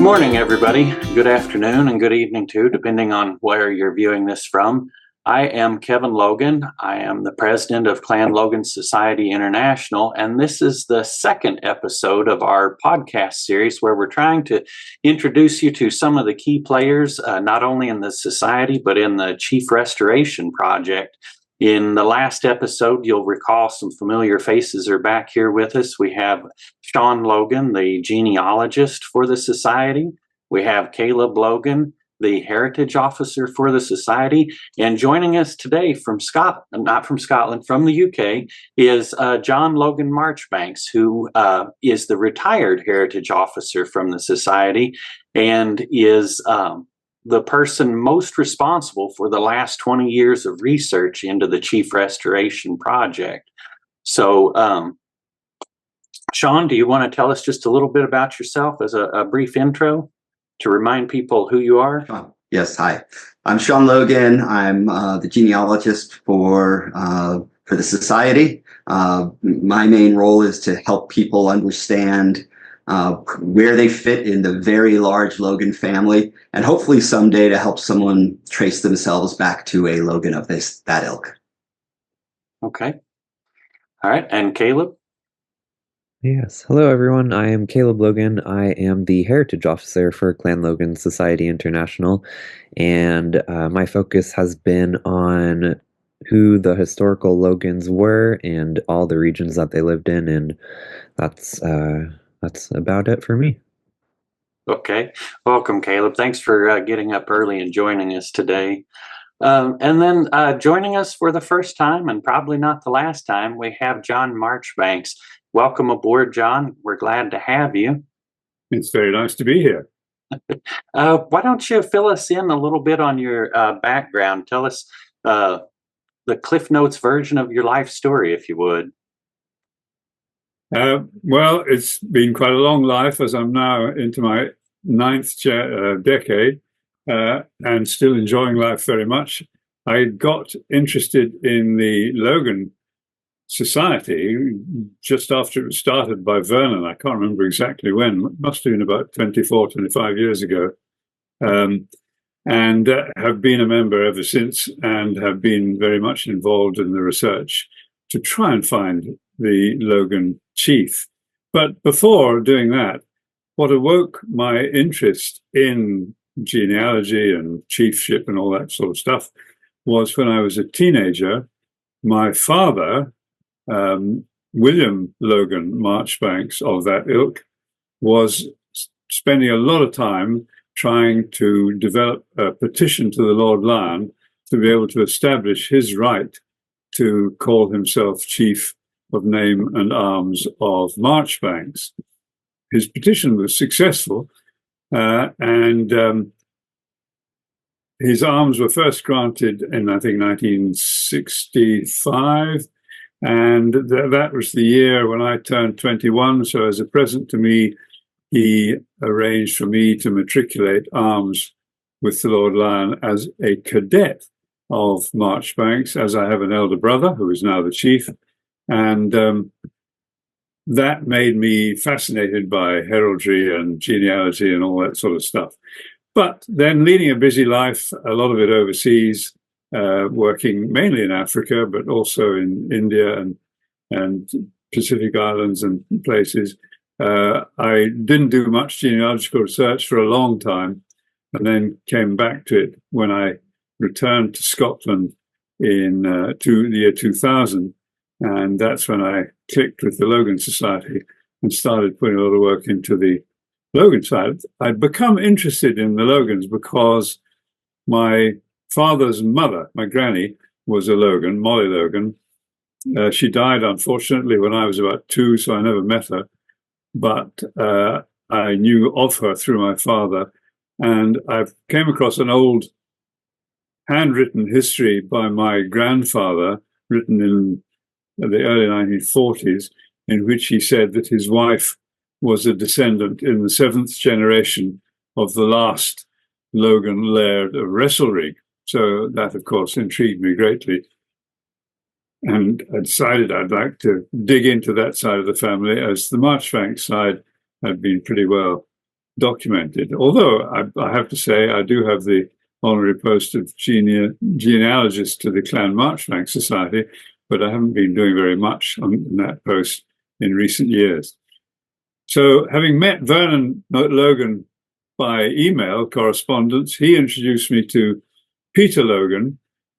Morning, everybody. Good afternoon and good evening, too, depending on where you're viewing this from. I am Kevin Logan. I am the president of Clan Logan Society International, and this is the second episode of our podcast series where we're trying to introduce you to some of the key players, not only in the society, but in the Chief Restoration Project. In the last episode, you'll recall some familiar faces are back here with us. We have Sean Logan, the genealogist for the society. We have Caleb Logan, the heritage officer for the society. And joining us today from Scotland, not from Scotland, from the UK, is John Logan Marjoribanks, who is the retired heritage officer from the society and is the person most responsible for the last 20 years of research into the Chief Restoration Project. So, Sean, do you want to tell us just a little bit about yourself as a brief intro to remind people who you are? Yes, hi. I'm Sean Logan. I'm the genealogist for the society. My main role is to help people understand where they fit in the very large Logan family, and hopefully someday to help someone trace themselves back to a Logan of that ilk. Okay. All right. And Caleb? Yes. Hello, everyone. I am Caleb Logan. I am the Heritage Officer for Clan Logan Society International, and my focus has been on who the historical Logans were and all the regions that they lived in, and that's about it for me. Okay. Welcome, Caleb. Thanks for getting up early and joining us today. And then joining us for the first time, and probably not the last time, we have John Marjoribanks. Welcome aboard, John. We're glad to have you. It's very nice to be here. Why don't you fill us in a little bit on your background? Tell us the Cliff Notes version of your life story, if you would. Well, it's been quite a long life, as I'm now into my ninth decade and still enjoying life very much. I got interested in the Logan Society just after it was started by Vernon. I can't remember exactly when. It must have been about 24, 25 years ago. And have been a member ever since, and have been very much involved in the research to try and find the Logan chief. But before doing that, what awoke my interest in genealogy and chiefship and all that sort of stuff was when I was a teenager. My father, William Logan Marjoribanks of that ilk, was spending a lot of time trying to develop a petition to the Lord Lion to be able to establish his right to call himself chief of name and arms of Marjoribanks. His petition was successful, and his arms were first granted in, I think, 1965, and that was the year when I turned 21. So as a present to me, he arranged for me to matriculate arms with the Lord Lion as a cadet of Marjoribanks, as I have an elder brother who is now the chief. And that made me fascinated by heraldry and genealogy and all that sort of stuff. But then leading a busy life, a lot of it overseas, working mainly in Africa, but also in India and Pacific Islands and places. I didn't do much genealogical research for a long time, and then came back to it when I returned to Scotland in the year 2000. And that's when I clicked with the Logan Society and started putting a lot of work into the Logan side. I'd become interested in the Logans because my father's mother, my granny, was a Logan, Molly Logan. She died, unfortunately, when I was about 2, so I never met her. But I knew of her through my father. And I came across an old handwritten history by my grandfather, written in the early 1940s, in which he said that his wife was a descendant in the 7th generation of the last Logan Laird of Wrestlerig. So that, of course, intrigued me greatly. And I decided I'd like to dig into that side of the family, as the Marjoribanks side had been pretty well documented. Although I have to say, I do have the honorary post of genealogist to the Clan Marjoribanks Society, but I haven't been doing very much on that post in recent years. So having met Vernon Logan by email correspondence, he introduced me to Peter Logan,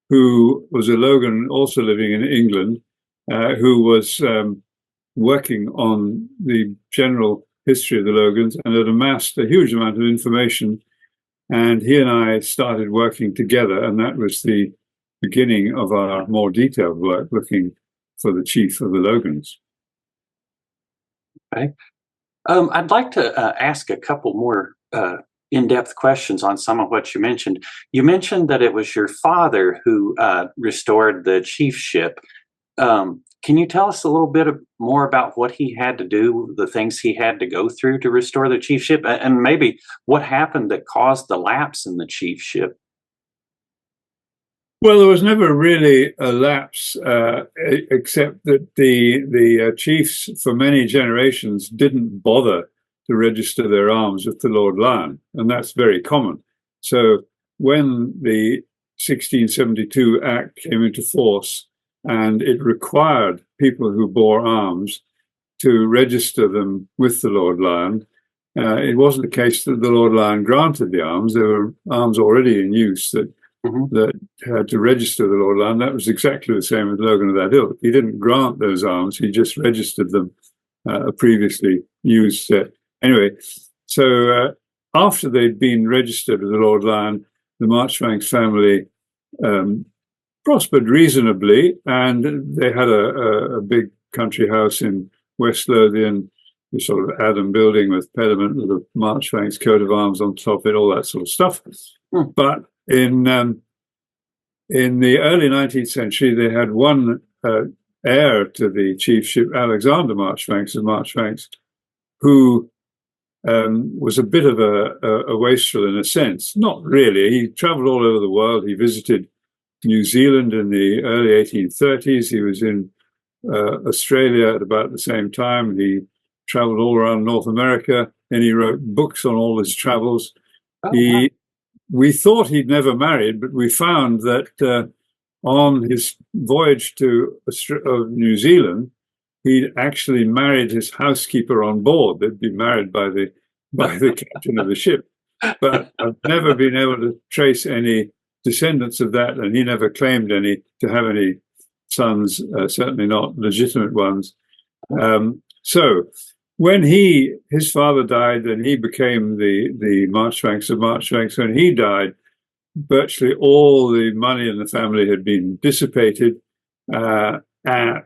who was a Logan also living in England, who was working on the general history of the Logans and had amassed a huge amount of information. And he and I started working together, and that was the beginning of our more detailed work looking for the chief of the Logans. Okay. I'd like to ask a couple more in-depth questions on some of what you mentioned. You mentioned that it was your father who restored the chiefship. Can you tell us a little bit more about what he had to do, the things he had to go through to restore the chiefship, and maybe what happened that caused the lapse in the chiefship? Well, there was never really a lapse, except that the chiefs for many generations didn't bother to register their arms with the Lord Lion, and that's very common. So when the 1672 Act came into force and it required people who bore arms to register them with the Lord Lion, it wasn't the case that the Lord Lion granted the arms. There were arms already in use that had to register the Lord Lion. That was exactly the same with Logan of that ilk. He didn't grant those arms, he just registered them, a previously used set. Anyway, so after they'd been registered with the Lord Lion, the Marjoribanks family prospered reasonably, and they had a big country house in West Lothian, the sort of Adam building with pediment with a Marjoribanks coat of arms on top of it, all that sort of stuff. But in the early 19th century, they had one heir to the chiefship, Alexander Marjoribanks of Marjoribanks, who was a bit of a wastrel in a sense. Not really. He traveled all over the world. He visited New Zealand in the early 1830s. He was in Australia at about the same time. He traveled all around North America, and he wrote books on all his travels. We thought he'd never married, but we found that on his voyage to New Zealand, he'd actually married his housekeeper on board. They'd been married by the captain of the ship. But I've never been able to trace any descendants of that, and he never claimed to have any sons, certainly not legitimate ones. So when his father died, and he became the Marjoribanks of Marjoribanks, when he died, virtually all the money in the family had been dissipated, and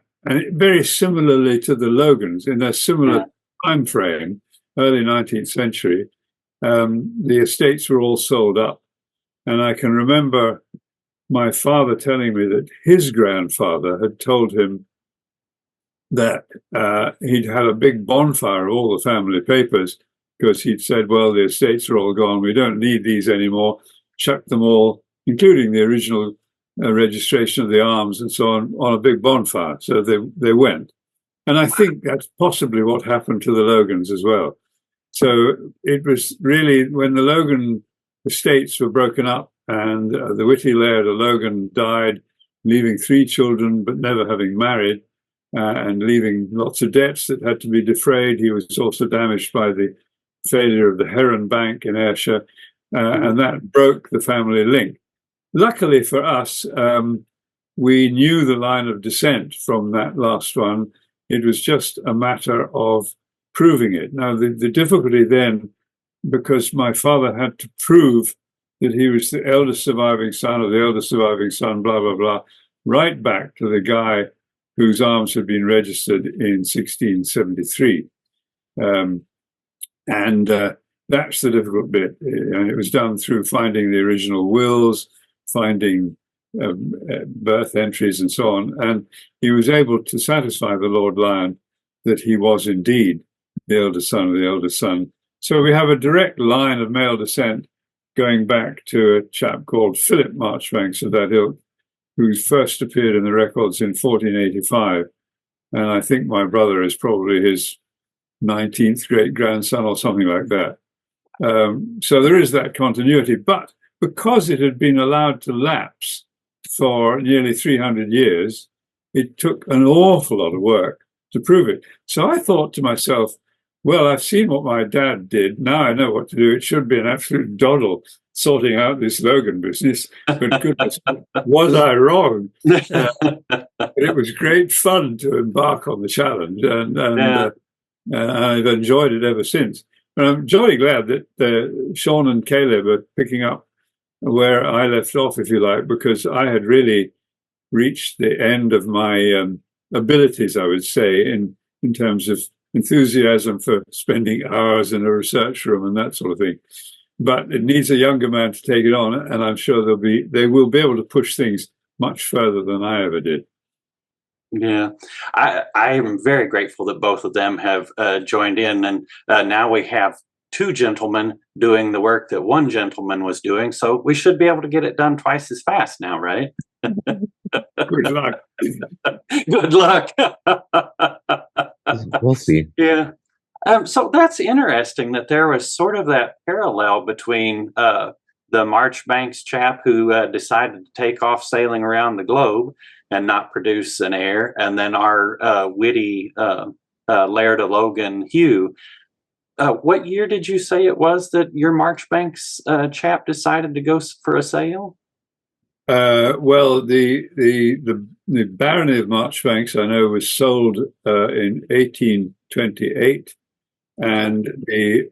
very similarly to the Logans, in a similar time frame, early 19th century, the estates were all sold up. And I can remember my father telling me that his grandfather had told him that he'd had a big bonfire of all the family papers, because he'd said, well, the estates are all gone. We don't need these anymore. Chuck them all, including the original registration of the arms and so on a big bonfire. So they went. And I think that's possibly what happened to the Logans as well. So it was really when the Logan estates were broken up, and the witty Laird of Logan died, leaving 3 children, but never having married, and leaving lots of debts that had to be defrayed. He was also damaged by the failure of the Heron Bank in Ayrshire, and that broke the family link. Luckily for us, we knew the line of descent from that last one. It was just a matter of proving it. Now, the difficulty then, because my father had to prove that he was the eldest surviving son of the eldest surviving son, blah, blah, blah, right back to the guy whose arms had been registered in 1673. That's the difficult bit. And it was done through finding the original wills, finding birth entries and so on. And he was able to satisfy the Lord Lion that he was indeed the eldest son of the eldest son. So we have a direct line of male descent going back to a chap called Philip Marjoribanks of that ilk, who first appeared in the records in 1485. And I think my brother is probably his 19th great-grandson or something like that. So there is that continuity. But because it had been allowed to lapse for nearly 300 years, it took an awful lot of work to prove it. So I thought to myself, well, I've seen what my dad did. Now I know what to do. It should be an absolute doddle sorting out this Logan business. But goodness, was I wrong? But it was great fun to embark on the challenge, and I've enjoyed it ever since. And I'm jolly glad that Sean and Caleb are picking up where I left off, if you like, because I had really reached the end of my abilities, I would say, in terms of enthusiasm for spending hours in a research room and that sort of thing. But it needs a younger man to take it on, and I'm sure they will be able to push things much further than I ever did. Yeah, I am very grateful that both of them have joined in, and now we have two gentlemen doing the work that one gentleman was doing. So we should be able to get it done twice as fast now, right? Good luck. Good luck. We'll see. Yeah. So that's interesting that there was sort of that parallel between the Marjoribanks chap who decided to take off sailing around the globe and not produce an heir, and then our witty Laird of Logan Hugh. What year did you say it was that your Marjoribanks chap decided to go for a sail? Well, the barony of Marjoribanks, I know, was sold in 1828, and the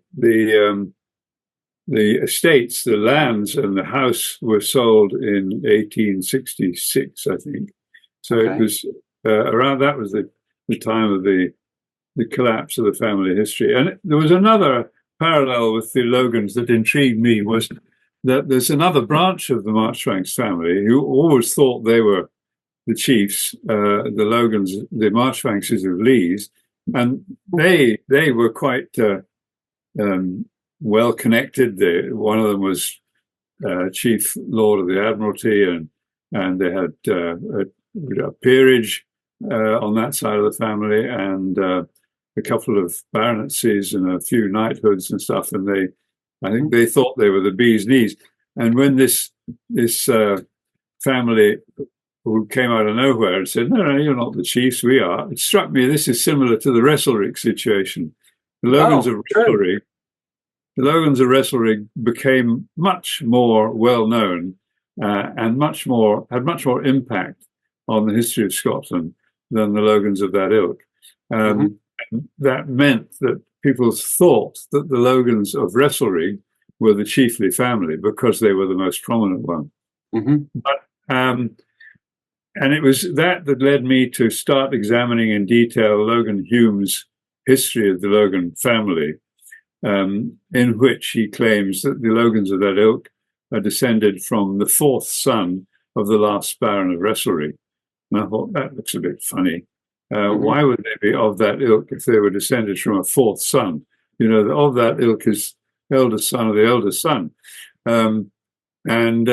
estates, the lands, and the house were sold in 1866, I think. So okay. It was around that was the time of the collapse of the family history. And there was another parallel with the Logans that intrigued me, was that there's another branch of the Marjoribanks family who always thought they were the chiefs, the Logans, the Marjoribankses of Lees, and they were quite well connected. One of them was Chief Lord of the Admiralty, and they had a peerage on that side of the family, and a couple of baronetcies and a few knighthoods and stuff. And I think they thought they were the bee's knees. And when this family who came out of nowhere and said, no, you're not the chiefs, we are, it struck me this is similar to the Wrestlerick situation. The Logans of Wrestlerick became much more well known and had much more impact on the history of Scotland than the Logans of that ilk. That meant that people thought that the Logans of Wrestlerick were the chiefly family because they were the most prominent one. But and it was that led me to start examining in detail Logan Hume's history of the Logan family, in which he claims that the Logans of that ilk are descended from the fourth son of the last Baron of Wrestlerick. And I thought, that looks a bit funny. Why would they be of that ilk if they were descended from a fourth son? You know, of that ilk is eldest son of the eldest son. And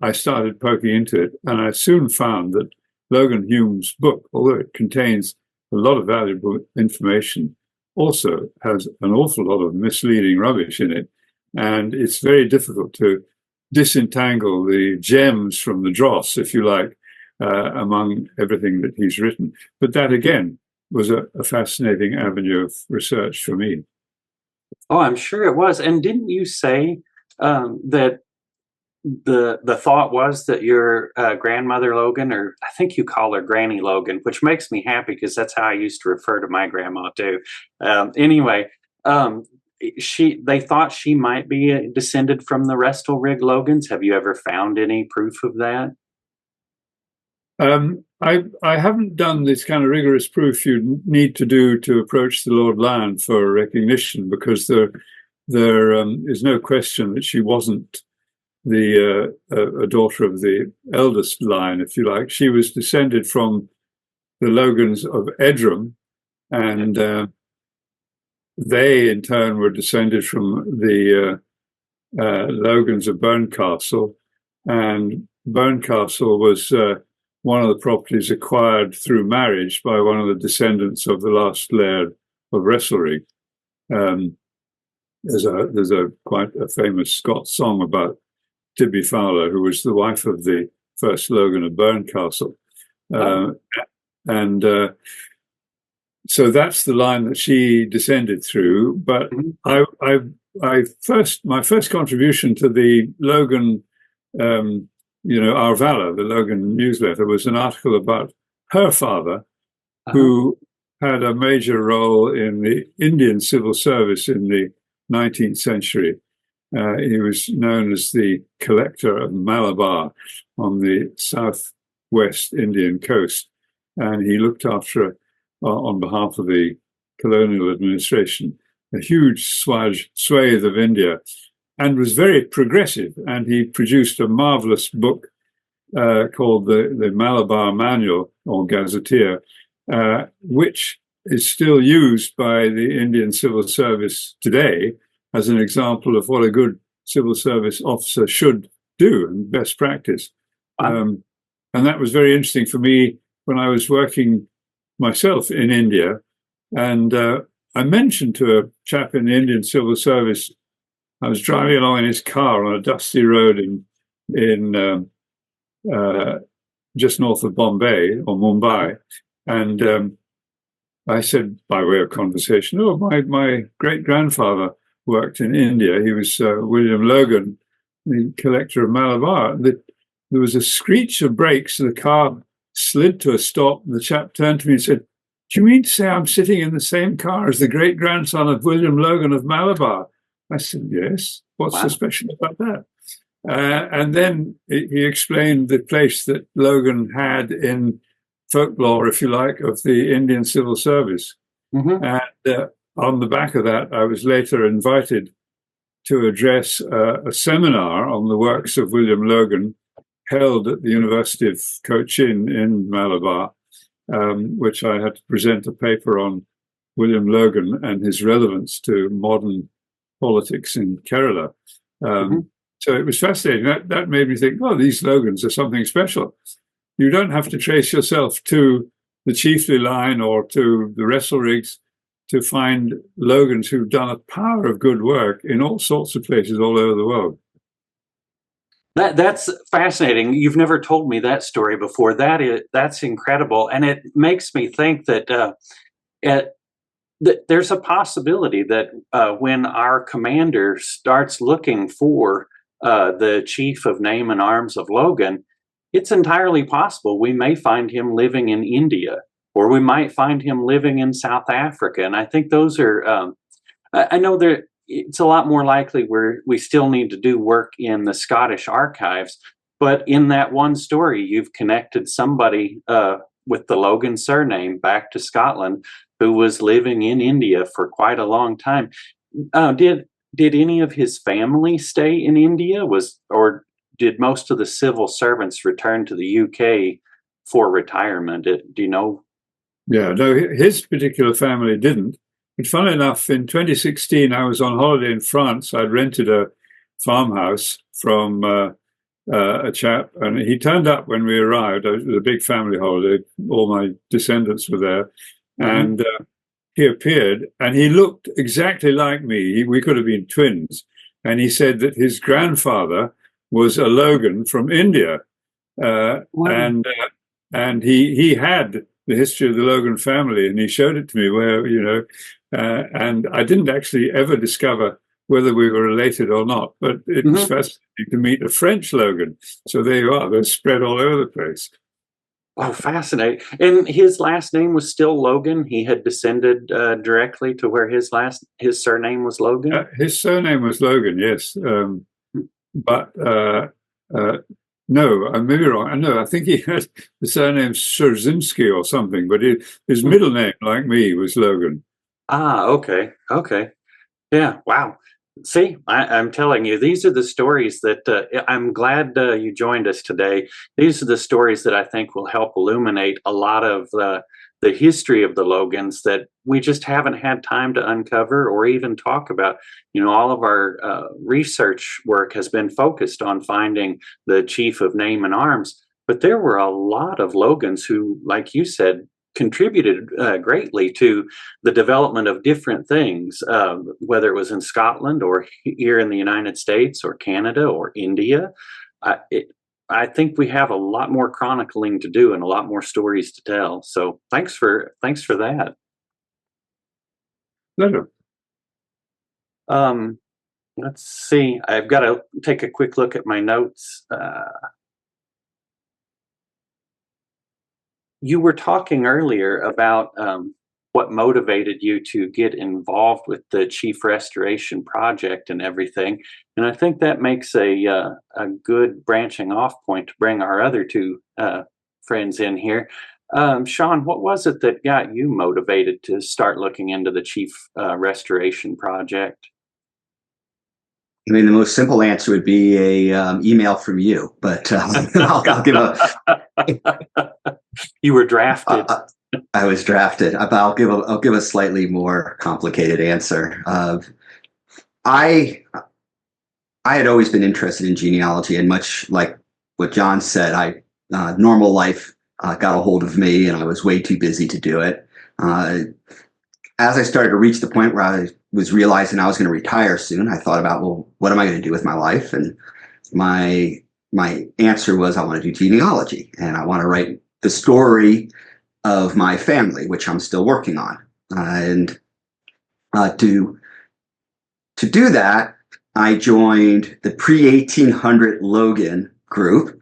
I started poking into it, and I soon found that Logan Hume's book, although it contains a lot of valuable information, also has an awful lot of misleading rubbish in it. And it's very difficult to disentangle the gems from the dross, if you like, among everything that he's written. But that, again, was a fascinating avenue of research for me. Oh, I'm sure it was. And didn't you say that the thought was that your grandmother Logan, or I think you call her Granny Logan, which makes me happy because that's how I used to refer to my grandma too. Anyway, they thought she might be descended from the Wrestlerick Logans. Have you ever found any proof of that? I haven't done this kind of rigorous proof you need to do to approach the Lord Lion for recognition, because there is no question that she wasn't a daughter of the eldest line, if you like. She was descended from the Logans of Edram, and they in turn were descended from the Logans of Berncastle, and Berncastle was one of the properties acquired through marriage by one of the descendants of the last Laird of Wrestlerick. there's a quite a famous Scots song about Tibby Fowler, who was the wife of the first Logan of Burncastle. And so that's the line that she descended through. But my first contribution to the Logan, Our Valor, the Logan newsletter, was an article about her father, who had a major role in the Indian civil service in the 19th century. He was known as the collector of Malabar on the southwest Indian coast, and he looked after, on behalf of the colonial administration, a huge swathe of India, and was very progressive. And he produced a marvelous book called the Malabar Manual, or Gazetteer, which is still used by the Indian civil service today as an example of what a good civil service officer should do and best practice. And that was very interesting for me when I was working myself in India. And I mentioned to a chap in the Indian civil service, I was driving along in his car on a dusty road in just north of Bombay or Mumbai. And I said, by way of conversation, oh, my great-grandfather worked in India. He was William Logan, the collector of Malabar. There was a screech of brakes. The car slid to a stop. The chap turned to me and said, do you mean to say I'm sitting in the same car as the great-grandson of William Logan of Malabar? I said, yes. What's so special about that? And then he explained the place that Logan had in folklore, if you like, of the Indian civil service. And on the back of that, I was later invited to address a seminar on the works of William Logan held at the University of Cochin in Malabar, which I had to present a paper on William Logan and his relevance to modern politics in Kerala. So it was fascinating. That made me think, oh, these Logans are something special. You don't have to trace yourself to the Chiefly line or to the Wrestlerigs to find Logans who've done a power of good work in all sorts of places all over the world. That's fascinating. You've never told me that story before. That's incredible, and it makes me think that there's a possibility that when our commander starts looking for the chief of name and arms of Logan, it's entirely possible we may find him living in India, or we might find him living in South Africa. And I think those are, I know that it's a lot more likely we still need to do work in the Scottish archives, but in that one story, you've connected somebody with the Logan surname back to Scotland who was living in India for quite a long time. Did any of his family stay in India? Or did most of the civil servants return to the UK for retirement? Do you know? Yeah, no, his particular family didn't. But funnily enough, in 2016, I was on holiday in France. I'd rented a farmhouse from a chap, and he turned up when we arrived. It was a big family holiday. All my descendants were there. And he appeared, and he looked exactly like me. We could have been twins. And he said that his grandfather was a Logan from India. And he had the history of the Logan family, and he showed it to me where, and I didn't actually ever discover whether we were related or not, but it was fascinating to meet a French Logan. So there you are, they're spread all over the place. Oh, fascinating. And his last name was still Logan? He had descended directly to where his surname was Logan? His surname was Logan, yes. But no, I may be wrong. No, I think he had the surname Szerzynski or something, but his middle name, like me, was Logan. Ah, okay. Yeah, wow. See, I'm telling you, these are the stories that I'm glad you joined us today. These are the stories that I think will help illuminate a lot of the history of the Logans that we just haven't had time to uncover or even talk about. All of our research work has been focused on finding the chief of name and arms, but there were a lot of Logans who, like you said, contributed greatly to the development of different things, whether it was in Scotland or here in the United States or Canada or India. I think we have a lot more chronicling to do and a lot more stories to tell. So thanks for that. Pleasure. Let's see. I've got to take a quick look at my notes. You were talking earlier about what motivated you to get involved with the Chief Restoration Project and everything, and I think that makes a good branching off point to bring our other two friends in here. Sean, what was it that got you motivated to start looking into the Chief Restoration Project? I mean, the most simple answer would be a email from you, but I'll give a. You were drafted. I was drafted. I'll give a slightly more complicated answer. I had always been interested in genealogy, and much like what John said, normal life got a hold of me, and I was way too busy to do it. As I started to reach the point where I was realizing I was going to retire soon, I thought about, well, what am I going to do with my life? And my answer was, I want to do genealogy, and I want to write the story of my family, which I'm still working on. And to do that, I joined the pre-1800 Logan group,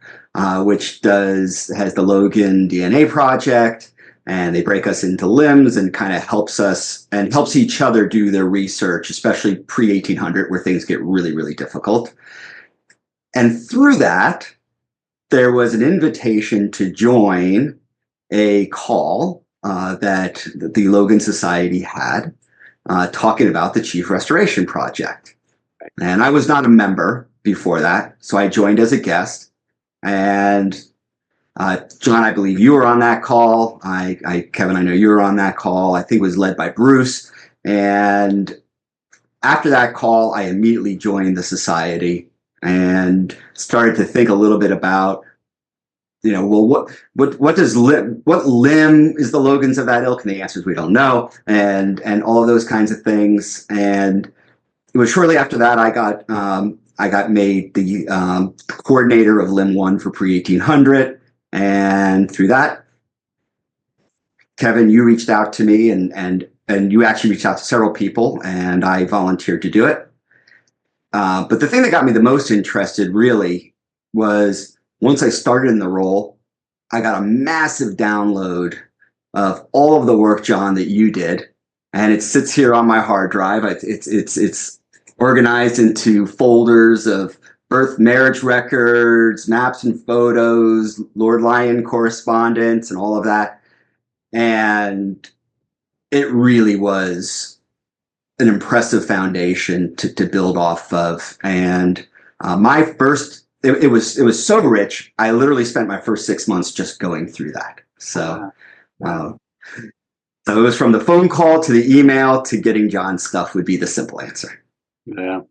which has the Logan DNA Project, and they break us into limbs and kind of helps us and helps each other do their research, especially pre-1800, where things get really, really difficult. And through that, there was an invitation to join a call that the Logan Society had talking about the Chief Restoration Project. And I was not a member before that, so I joined as a guest. And John, I believe you were on that call. Kevin, I know you were on that call. I think it was led by Bruce. And after that call, I immediately joined the society and started to think a little bit about, well, what limb is the Logans of that ilk? And the answer is we don't know, and all of those kinds of things. And it was shortly after that I got made the coordinator of Limb 1 for pre-1800. And through that, Kevin, you reached out to me, and you actually reached out to several people, and I volunteered to do it. But the thing that got me the most interested really was once I started in the role, I got a massive download of all of the work, John, that you did, and it sits here on my hard drive. It's organized into folders of birth, marriage records, maps and photos, Lord Lyon correspondence, and all of that. And it really was an impressive foundation to build off of. And it was so rich. I literally spent my first 6 months just going through that. So it was from the phone call to the email to getting John's stuff would be the simple answer. Yeah.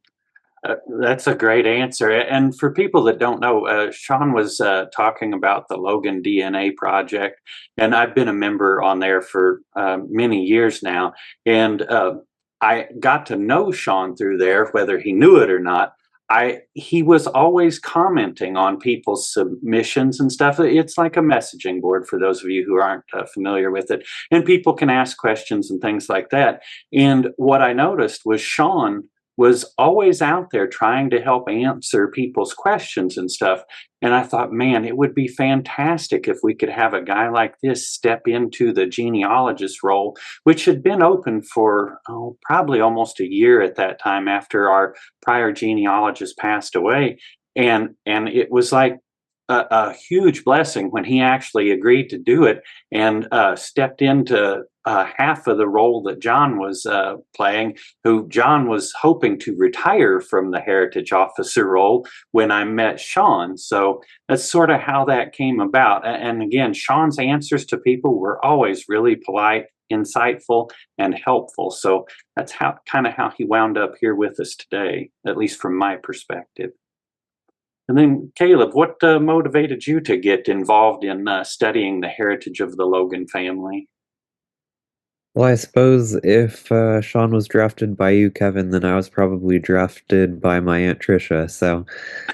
That's a great answer. And for people that don't know, Sean was talking about the Logan DNA Project, and I've been a member on there for many years now. And I got to know Sean through there, whether he knew it or not. He was always commenting on people's submissions and stuff. It's like a messaging board for those of you who aren't familiar with it. And people can ask questions and things like that. And what I noticed was Sean was always out there trying to help answer people's questions and stuff. And I thought, man, it would be fantastic if we could have a guy like this step into the genealogist role, which had been open for probably almost a year at that time after our prior genealogist passed away. And it was like a huge blessing when he actually agreed to do it and stepped into half of the role that John was playing, who John was hoping to retire from the heritage officer role when I met Sean. So that's sort of how that came about. And again, Sean's answers to people were always really polite, insightful, and helpful. So that's how he wound up here with us today, at least from my perspective. And then, Caleb, what motivated you to get involved in studying the heritage of the Logan family? Well, I suppose if Sean was drafted by you, Kevin, then I was probably drafted by my Aunt Trisha. So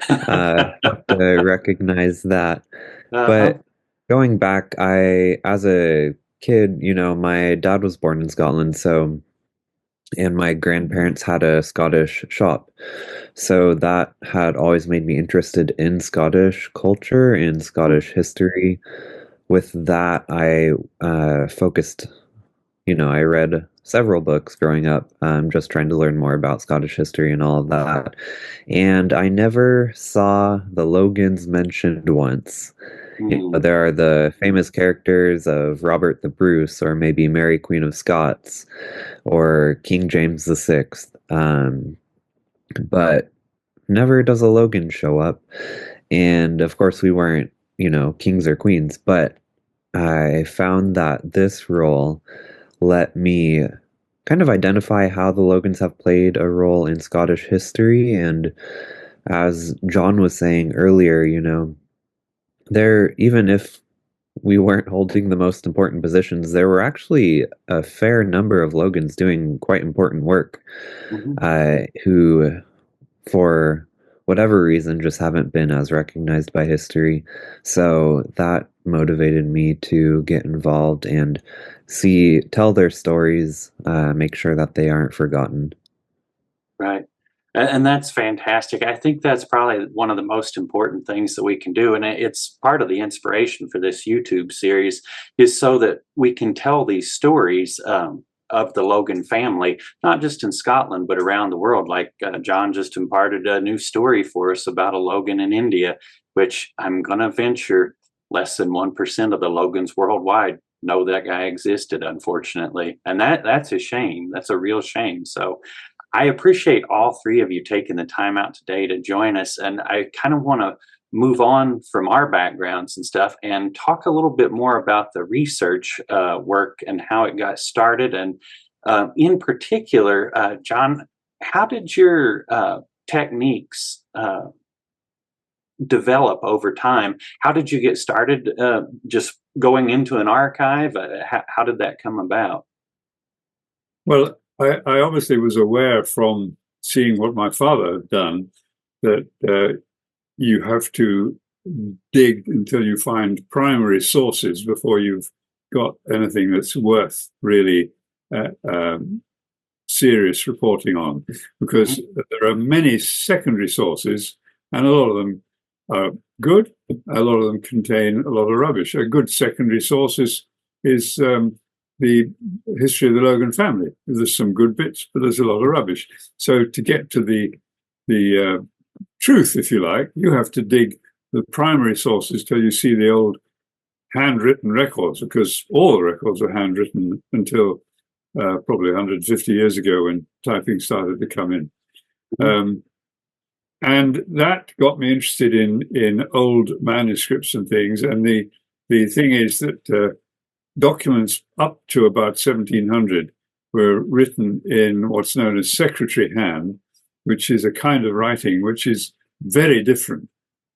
have to recognize that. Uh-huh. But going back, as a kid, my dad was born in Scotland, so and my grandparents had a Scottish shop. So that had always made me interested in Scottish culture and Scottish history. With that, I focused, I read several books growing up, just trying to learn more about Scottish history and all of that. And I never saw the Logans mentioned once. Mm. There are the famous characters of Robert the Bruce, or maybe Mary Queen of Scots, or King James the Sixth. But never does a Logan show up. And of course, we weren't, kings or queens, but I found that this role let me kind of identify how the Logans have played a role in Scottish history. And as John was saying earlier, even if we weren't holding the most important positions, there were actually a fair number of Logans doing quite important work, Mhm. who, for whatever reason, just haven't been as recognized by history. So that motivated me to get involved and tell their stories, make sure that they aren't forgotten. Right. And that's fantastic. I think that's probably one of the most important things that we can do. And it's part of the inspiration for this YouTube series is so that we can tell these stories of the Logan family, not just in Scotland, but around the world. Like John just imparted a new story for us about a Logan in India, which I'm going to venture less than 1% of the Logans worldwide know that guy existed, unfortunately. And that's a shame. That's a real shame. So I appreciate all three of you taking the time out today to join us. And I kind of want to move on from our backgrounds and stuff and talk a little bit more about the research work and how it got started. And in particular, John, how did your techniques develop over time? How did you get started just going into an archive? How did that come about? Well, I obviously was aware from seeing what my father had done that you have to dig until you find primary sources before you've got anything that's worth really serious reporting on, because there are many secondary sources and a lot of them are good, a lot of them contain a lot of rubbish. A good secondary source is the history of the Logan family. There's some good bits, but there's a lot of rubbish. So to get to the truth, if you like, you have to dig the primary sources till you see the old handwritten records, because all the records were handwritten until probably 150 years ago when typing started to come in. And that got me interested in old manuscripts and things. And the thing is that documents up to about 1700 were written in what's known as secretary hand, which is a kind of writing which is very different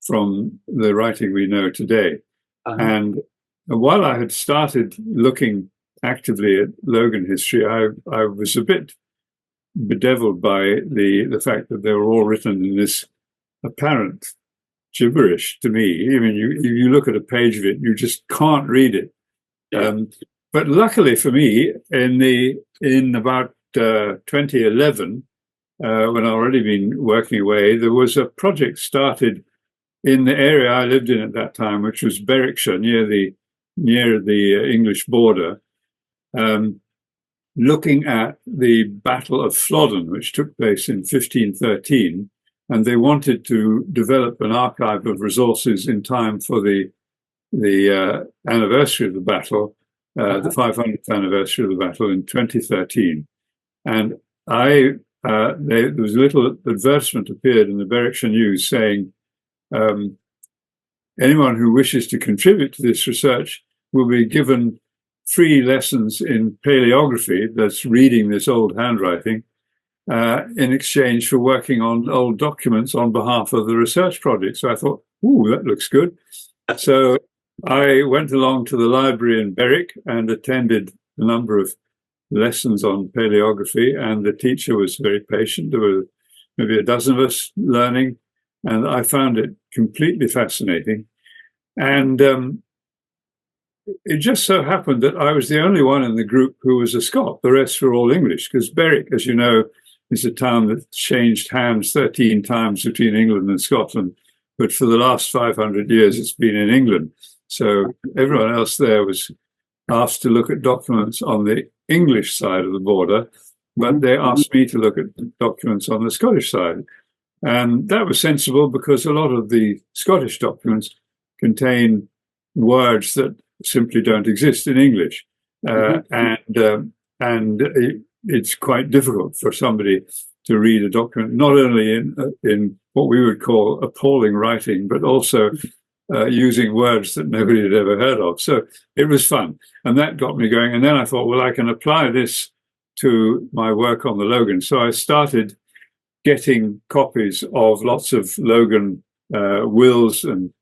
from the writing we know today. And while I had started looking actively at Logan history, I was a bit bedeviled by the fact that they were all written in this apparent gibberish to me. I mean, you look at a page of it, you just can't read it. Yeah. But luckily for me, in about 2011, when I'd already been working away, there was a project started in the area I lived in at that time, which was Berwickshire, near the English border, looking at the Battle of Flodden, which took place in 1513, and they wanted to develop an archive of resources in time for the anniversary of the battle, the 500th anniversary of the battle in 2013. And there was a little advertisement appeared in the Berwickshire News saying, anyone who wishes to contribute to this research will be given free lessons in paleography, that's reading this old handwriting, in exchange for working on old documents on behalf of the research project. So I thought, ooh, that looks good. So I went along to the library in Berwick and attended a number of lessons on paleography, and the teacher was very patient. There were maybe a dozen of us learning, and I found it completely fascinating. And it just so happened that I was the only one in the group who was a Scot. The rest were all English, because Berwick, as you know, is a town that changed hands 13 times between England and Scotland. But for the last 500 years, it's been in England. So everyone else there was asked to look at documents on the English side of the border, but they asked me to look at documents on the Scottish side. And that was sensible, because a lot of the Scottish documents contain words that simply don't exist in English. And it's quite difficult for somebody to read a document, not only in what we would call appalling writing, but also using words that nobody had ever heard of. So it was fun. And that got me going. And then I thought, well, I can apply this to my work on the Logan. So I started getting copies of lots of Logan wills and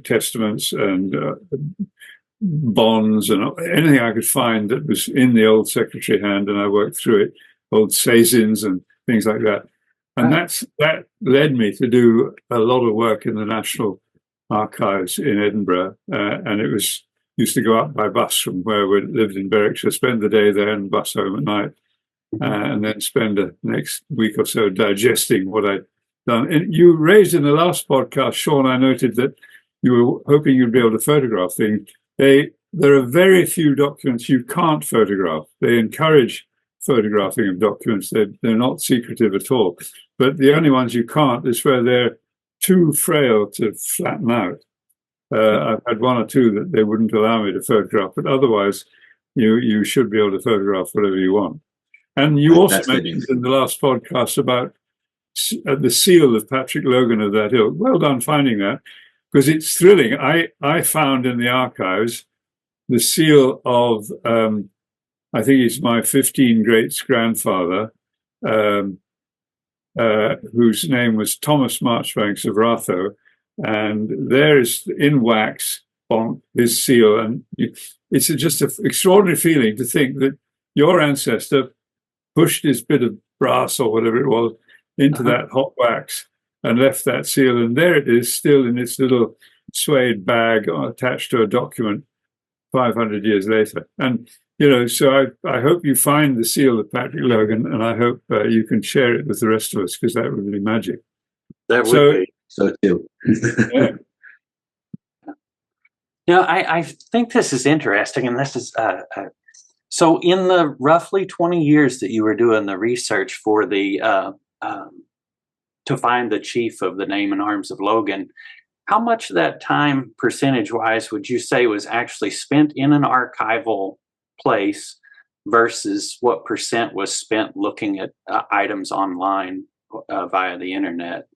testaments and bonds and anything I could find that was in the old secretary hand, and I worked through it, old Sazins and things like that. And that led me to do a lot of work in the National Archives in Edinburgh, and it was used to go up by bus from where we lived in Berwickshire, spend the day there and bus home at night, and then spend the next week or so digesting what I'd done. And you raised in the last podcast, Sean, I noted that you were hoping you'd be able to photograph things. There are very few documents you can't photograph. They encourage photographing of documents. They're not secretive at all. But the only ones you can't is where they're too frail to flatten out. I've had one or two that they wouldn't allow me to photograph, but otherwise you should be able to photograph whatever you want. And you also mentioned in the last podcast about the seal of Patrick Logan of that hill. Well done finding that, because it's thrilling. I found in the archives the seal of, I think it's my 15 greats grandfather, whose name was Thomas Marjoribanks of Ratho. And there is in wax on his seal. And it's just an extraordinary feeling to think that your ancestor pushed his bit of brass or whatever it was into that hot wax and left that seal. And there it is, still in its little suede bag attached to a document 500 years later. And, so I hope you find the seal of Patrick Logan, and I hope you can share it with the rest of us, because that would be magic. That would be. So too. Yeah. I think this is interesting, and this is so in the roughly 20 years that you were doing the research for the to find the chief of the name and arms of Logan, how much of that time, percentage-wise, would you say was actually spent in an archival place versus what percent was spent looking at items online via the internet?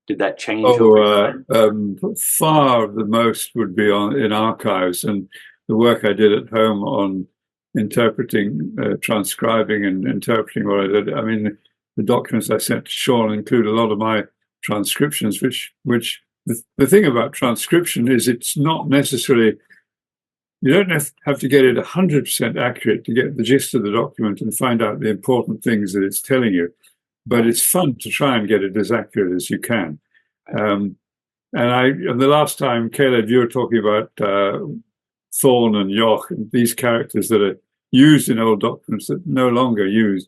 Did that change over time? Far the most would be in archives, and the work I did at home on interpreting, transcribing and interpreting what I did. I mean, the documents I sent to Sean include a lot of my transcriptions, which the thing about transcription is it's not necessarily, you don't have to get it 100% accurate to get the gist of the document and find out the important things that it's telling you. But it's fun to try and get it as accurate as you can. And the last time, Caleb, you were talking about Thorn and Yoch, and these characters that are used in old documents that no longer used.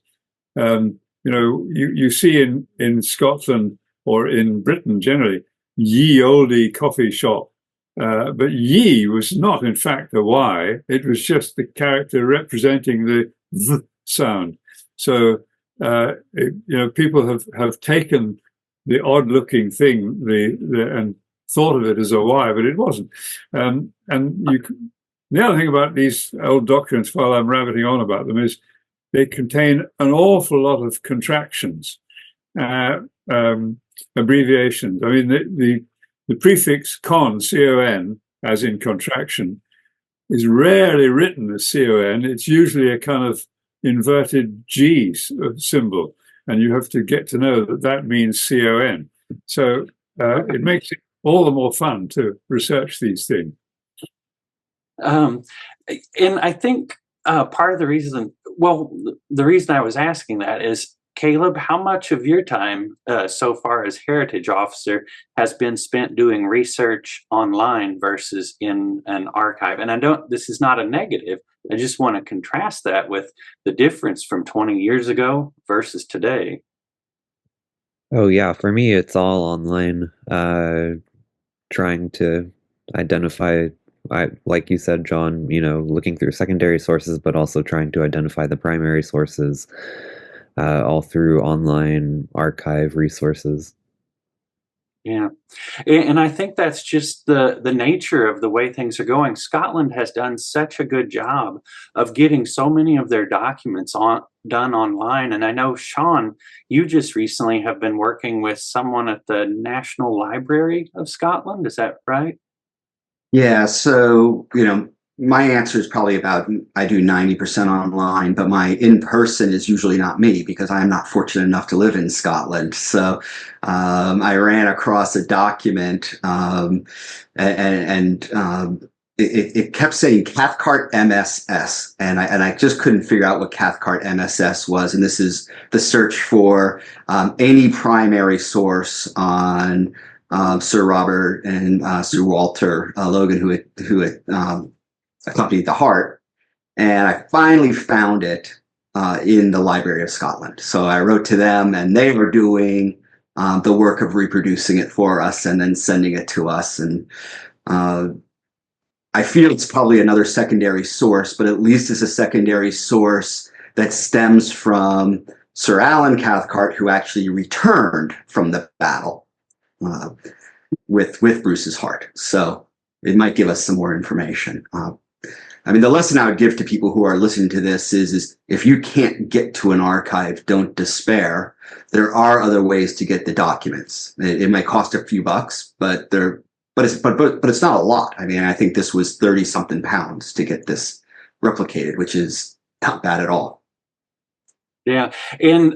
You see in Scotland or in Britain generally, ye olde coffee shop. But ye was not, in fact, a Y. It was just the character representing the th sound. So, people have taken the odd-looking thing and thought of it as a Y, but it wasn't. The other thing about these old documents, while I'm rabbiting on about them, is they contain an awful lot of contractions, abbreviations. I mean, the prefix con, C-O-N, as in contraction, is rarely written as C-O-N. It's usually a kind of inverted G symbol, and you have to get to know that means C-O-N. So it makes it all the more fun to research these things. And I think part of the reason, well, the reason I was asking that is, Caleb, how much of your time so far as heritage officer has been spent doing research online versus in an archive? And this is not a negative. I just want to contrast that with the difference from 20 years ago versus today. Oh yeah, for me it's all online. Trying to identify, like you said, John, looking through secondary sources, but also trying to identify the primary sources, all through online archive resources. Yeah. And I think that's just the nature of the way things are going. Scotland has done such a good job of getting so many of their documents done online. And I know, Sean, you just recently have been working with someone at the National Library of Scotland. Is that right? Yeah, so, my answer is probably about I do 90% online, but my in person is usually not me because I'm not fortunate enough to live in Scotland. So I ran across a document it kept saying Cathcart MSS, and I just couldn't figure out what Cathcart MSS was. And this is the search for any primary source on Sir Robert and Sir Walter Logan, who had accompanied the Heart, and I finally found it in the Library of Scotland. So I wrote to them, and they were doing the work of reproducing it for us and then sending it to us. And I feel it's probably another secondary source, but at least it's a secondary source that stems from Sir Alan Cathcart, who actually returned from the battle with Bruce's Heart. So it might give us some more information. The lesson I would give to people who are listening to this is if you can't get to an archive, don't despair. There are other ways to get the documents. It might cost a few bucks, but it's not a lot. I think this was 30 something pounds to get this replicated, which is not bad at all. Yeah, and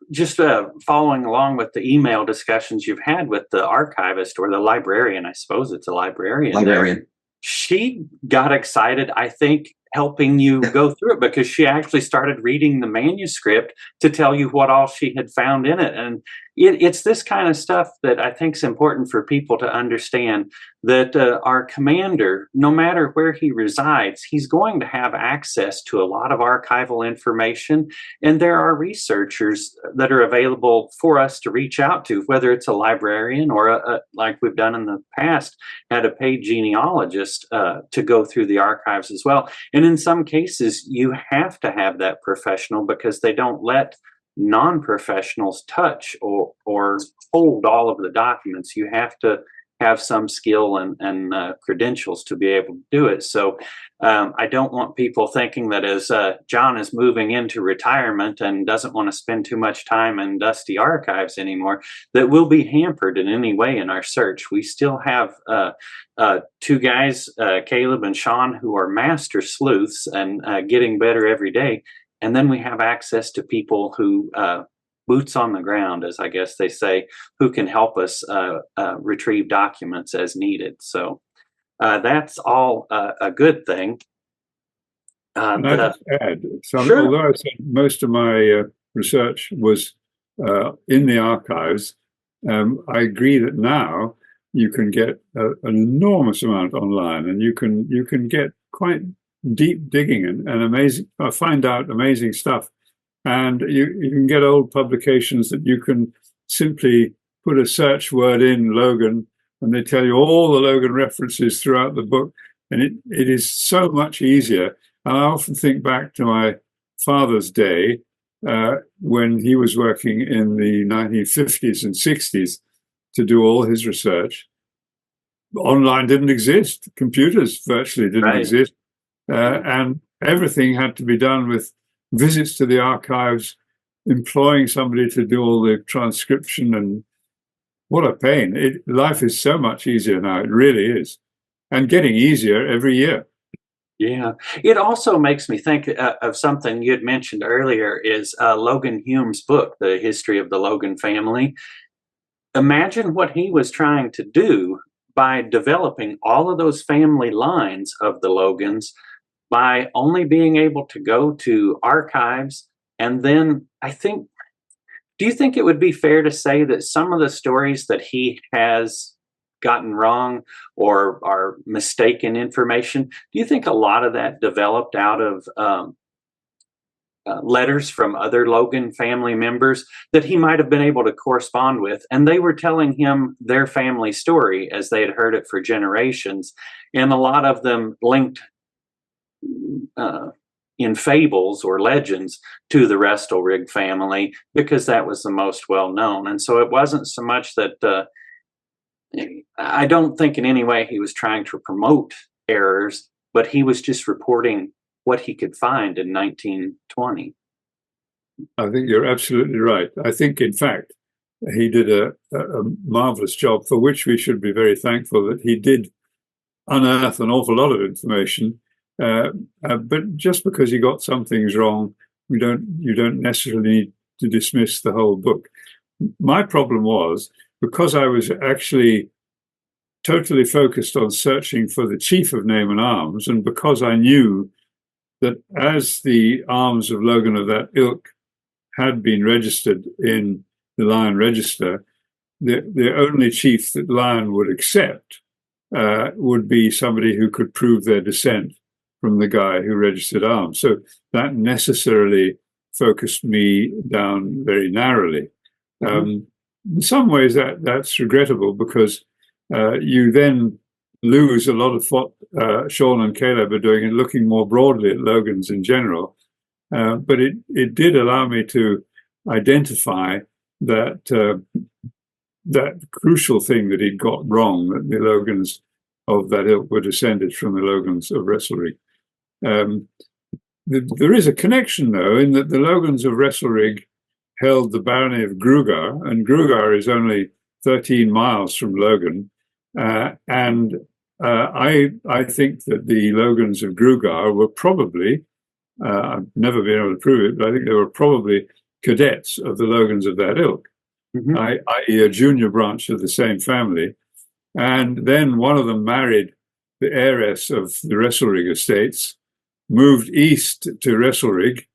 just following along with the email discussions you've had with the archivist or the librarian, I suppose it's a librarian. She got excited, I think, helping you go through it, because she actually started reading the manuscript to tell you what all she had found in it. And it's this kind of stuff that I think is important for people to understand, that our commander, no matter where he resides, he's going to have access to a lot of archival information. And there are researchers that are available for us to reach out to, whether it's a librarian or, like we've done in the past, had a paid genealogist to go through the archives as well. And in some cases, you have to have that professional because they don't let non-professionals touch or hold all of the documents. You have to have some skill and credentials to be able to do it. So I don't want people thinking that as John is moving into retirement and doesn't want to spend too much time in dusty archives anymore, that we'll be hampered in any way in our search. We still have two guys, Caleb and Sean, who are master sleuths and getting better every day. And then we have access to people who boots on the ground, as I guess they say, who can help us retrieve documents as needed. So that's all a good thing. Can I just add something? Sure. Although I said most of my research was in the archives, I agree that now you can get an enormous amount online, and you can get quite deep digging and amazing, find out amazing stuff. And you can get old publications that you can simply put a search word in Logan, and they tell you all the Logan references throughout the book. And it is so much easier. And I often think back to my father's day when he was working in the 1950s and 60s to do all his research. Online didn't exist. Computers virtually didn't exist. And everything had to be done with visits to the archives, employing somebody to do all the transcription, and what a pain. Life is so much easier now, it really is, and getting easier every year. Yeah, it also makes me think of something you had mentioned earlier, is Logan Hume's book, The History of the Logan Family. Imagine what he was trying to do by developing all of those family lines of the Logans, by only being able to go to archives. And then do you think it would be fair to say that some of the stories that he has gotten wrong or are mistaken information, do you think a lot of that developed out of letters from other Logan family members that he might have been able to correspond with, and they were telling him their family story as they had heard it for generations, and a lot of them linked in fables or legends to the Restelrig family because that was the most well known. And so it wasn't so much that I don't think in any way he was trying to promote errors, but he was just reporting what he could find in 1920. I think you're absolutely right. I think, in fact, he did a marvelous job for which we should be very thankful that he did unearth an awful lot of information. But just because he got some things wrong, you don't necessarily need to dismiss the whole book. My problem was, because I was actually totally focused on searching for the chief of name and arms, and because I knew that as the arms of Logan of that ilk had been registered in the Lion Register, the only chief that Lion would accept would be somebody who could prove their descent from the guy who registered arms. So that necessarily focused me down very narrowly. In some ways, that's regrettable because you then lose a lot of what Sean and Caleb are doing and looking more broadly at Logan's in general. But it did allow me to identify that crucial thing that he'd got wrong, that the Logans of that ilk were descended from the Logans of Restelrig. There is a connection, though, in that the Logans of Restelrig held the barony of Grugar, and Grugar is only 13 miles from Logan. And I think that the Logans of Grugar were probably, I've never been able to prove it, but I think they were probably cadets of the Logans of that ilk, i.e. a junior branch of the same family. And then one of them married the heiress of the Restelrig estates, moved east to Restelrig,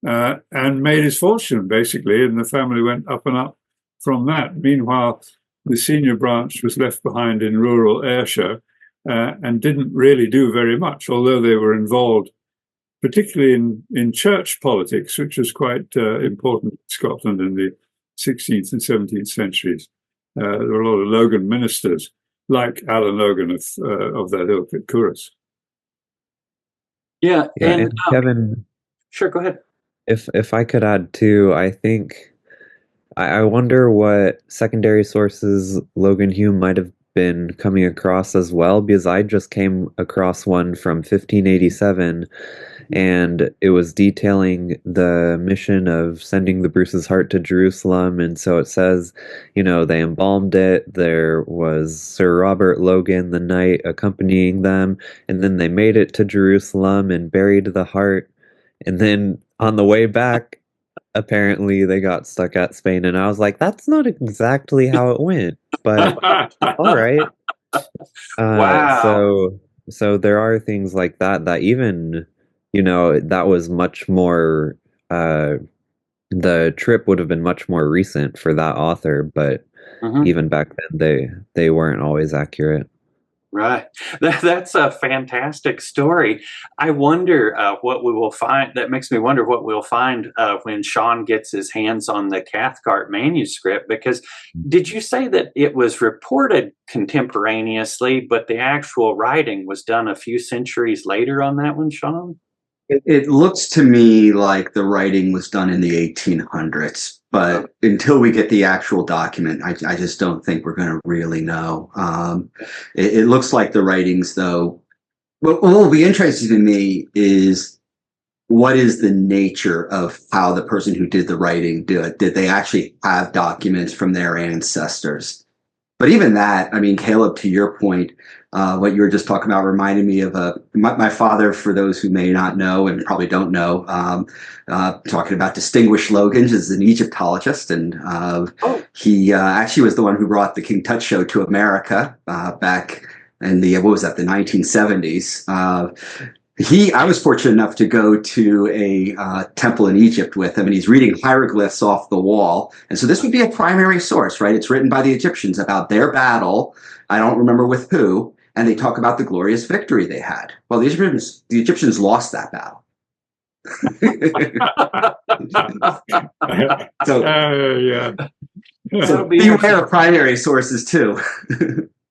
and made his fortune, basically, and the family went up and up from that. Meanwhile, the senior branch was left behind in rural Ayrshire and didn't really do very much, although they were involved, particularly in church politics, which was quite important in Scotland in the 16th and 17th centuries. There were a lot of Logan ministers, like Alan Logan of that ilk at Curras. Yeah, and Kevin, sure, go ahead. If I could add too, I think I wonder what secondary sources Logan Hume might have been coming across as well, because I just came across one from 1587, and it was detailing the mission of sending the Bruce's heart to Jerusalem. And so it says, they embalmed it. There was Sir Robert Logan, the knight, accompanying them, and then they made it to Jerusalem and buried the heart. And then on the way back, apparently they got stuck at Spain, and I was like, that's not exactly how it went, but all right. Wow. So there are things like that even, that was much more, the trip would have been much more recent for that author, but even back then they weren't always accurate. Right. That's a fantastic story. I wonder what we will find. That makes me wonder what we'll find when Sean gets his hands on the Cathcart manuscript, because did you say that it was reported contemporaneously, but the actual writing was done a few centuries later on that one, Sean? It looks to me like the writing was done in the 1800s, but until we get the actual document, I just don't think we're going to really know. It looks like the writings, though. What will be interesting to me is what is the nature of how the person who did the writing did it? Did they actually have documents from their ancestors? But even that, I mean, Caleb, to your point, what you were just talking about reminded me of my father, for those who may not know and probably don't know, talking about distinguished Logan, is an Egyptologist, and he actually was the one who brought the King Tut show to America back in the 1970s. I was fortunate enough to go to a temple in Egypt with him, and he's reading hieroglyphs off the wall. And so this would be a primary source, right? It's written by the Egyptians about their battle. I don't remember with who, and they talk about the glorious victory they had. Well, the Egyptians lost that battle. So, yeah. so beware of primary sources too.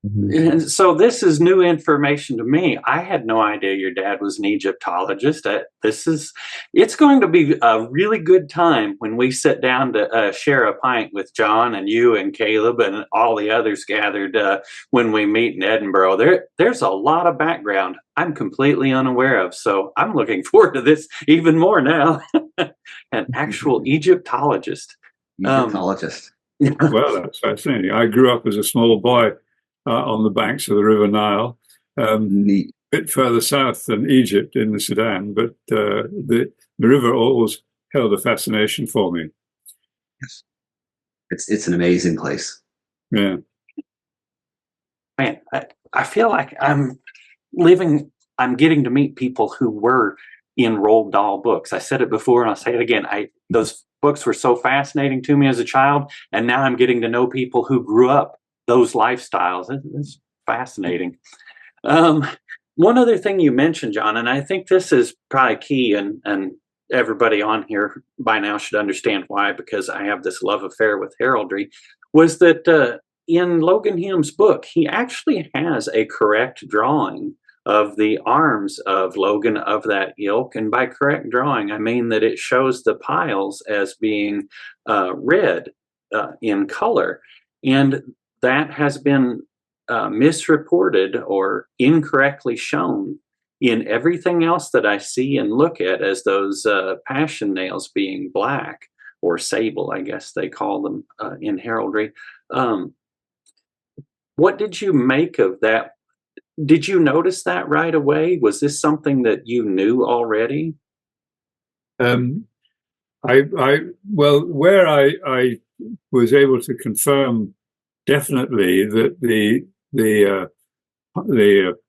And so this is new information to me. I had no idea your dad was an Egyptologist. It's going to be a really good time when we sit down to share a pint with John and you and Caleb and all the others gathered when we meet in Edinburgh. There's a lot of background I'm completely unaware of. So I'm looking forward to this even more now. An actual Egyptologist. Egyptologist. Well, that's fascinating. I grew up as a small boy on the banks of the River Nile, a bit further south than Egypt in the Sudan, but the river always held a fascination for me. Yes, it's an amazing place. Yeah, Man, I feel like I'm getting to meet people who were in Roald Dahl books. I said it before and I'll say it again. Those books were so fascinating to me as a child, and now I'm getting to know people who grew up those lifestyles. It's fascinating. One other thing you mentioned, John, and I think this is probably key, and everybody on here by now should understand why, because I have this love affair with heraldry, was that in Logan Hume's book, he actually has a correct drawing of the arms of Logan of that ilk. And by correct drawing, I mean that it shows the piles as being red in color. And that has been misreported or incorrectly shown in everything else that I see and look at as those passion nails being black, or sable, I guess they call them in heraldry. What did you make of that? Did you notice that right away? Was this something that you knew already? Where I was able to confirm definitely that the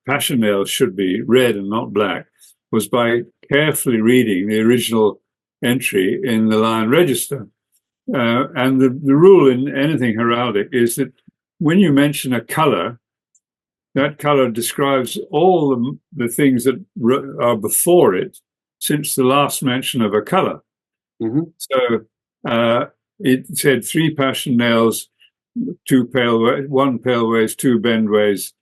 passion nails should be red and not black was by carefully reading the original entry in the Lion Register. And the rule in anything heraldic is that when you mention a color, that color describes all the things that are before it since the last mention of a color. Mm-hmm. So it said 3 passion nails, 2 pale, 1 pale ways, 2 bend ways,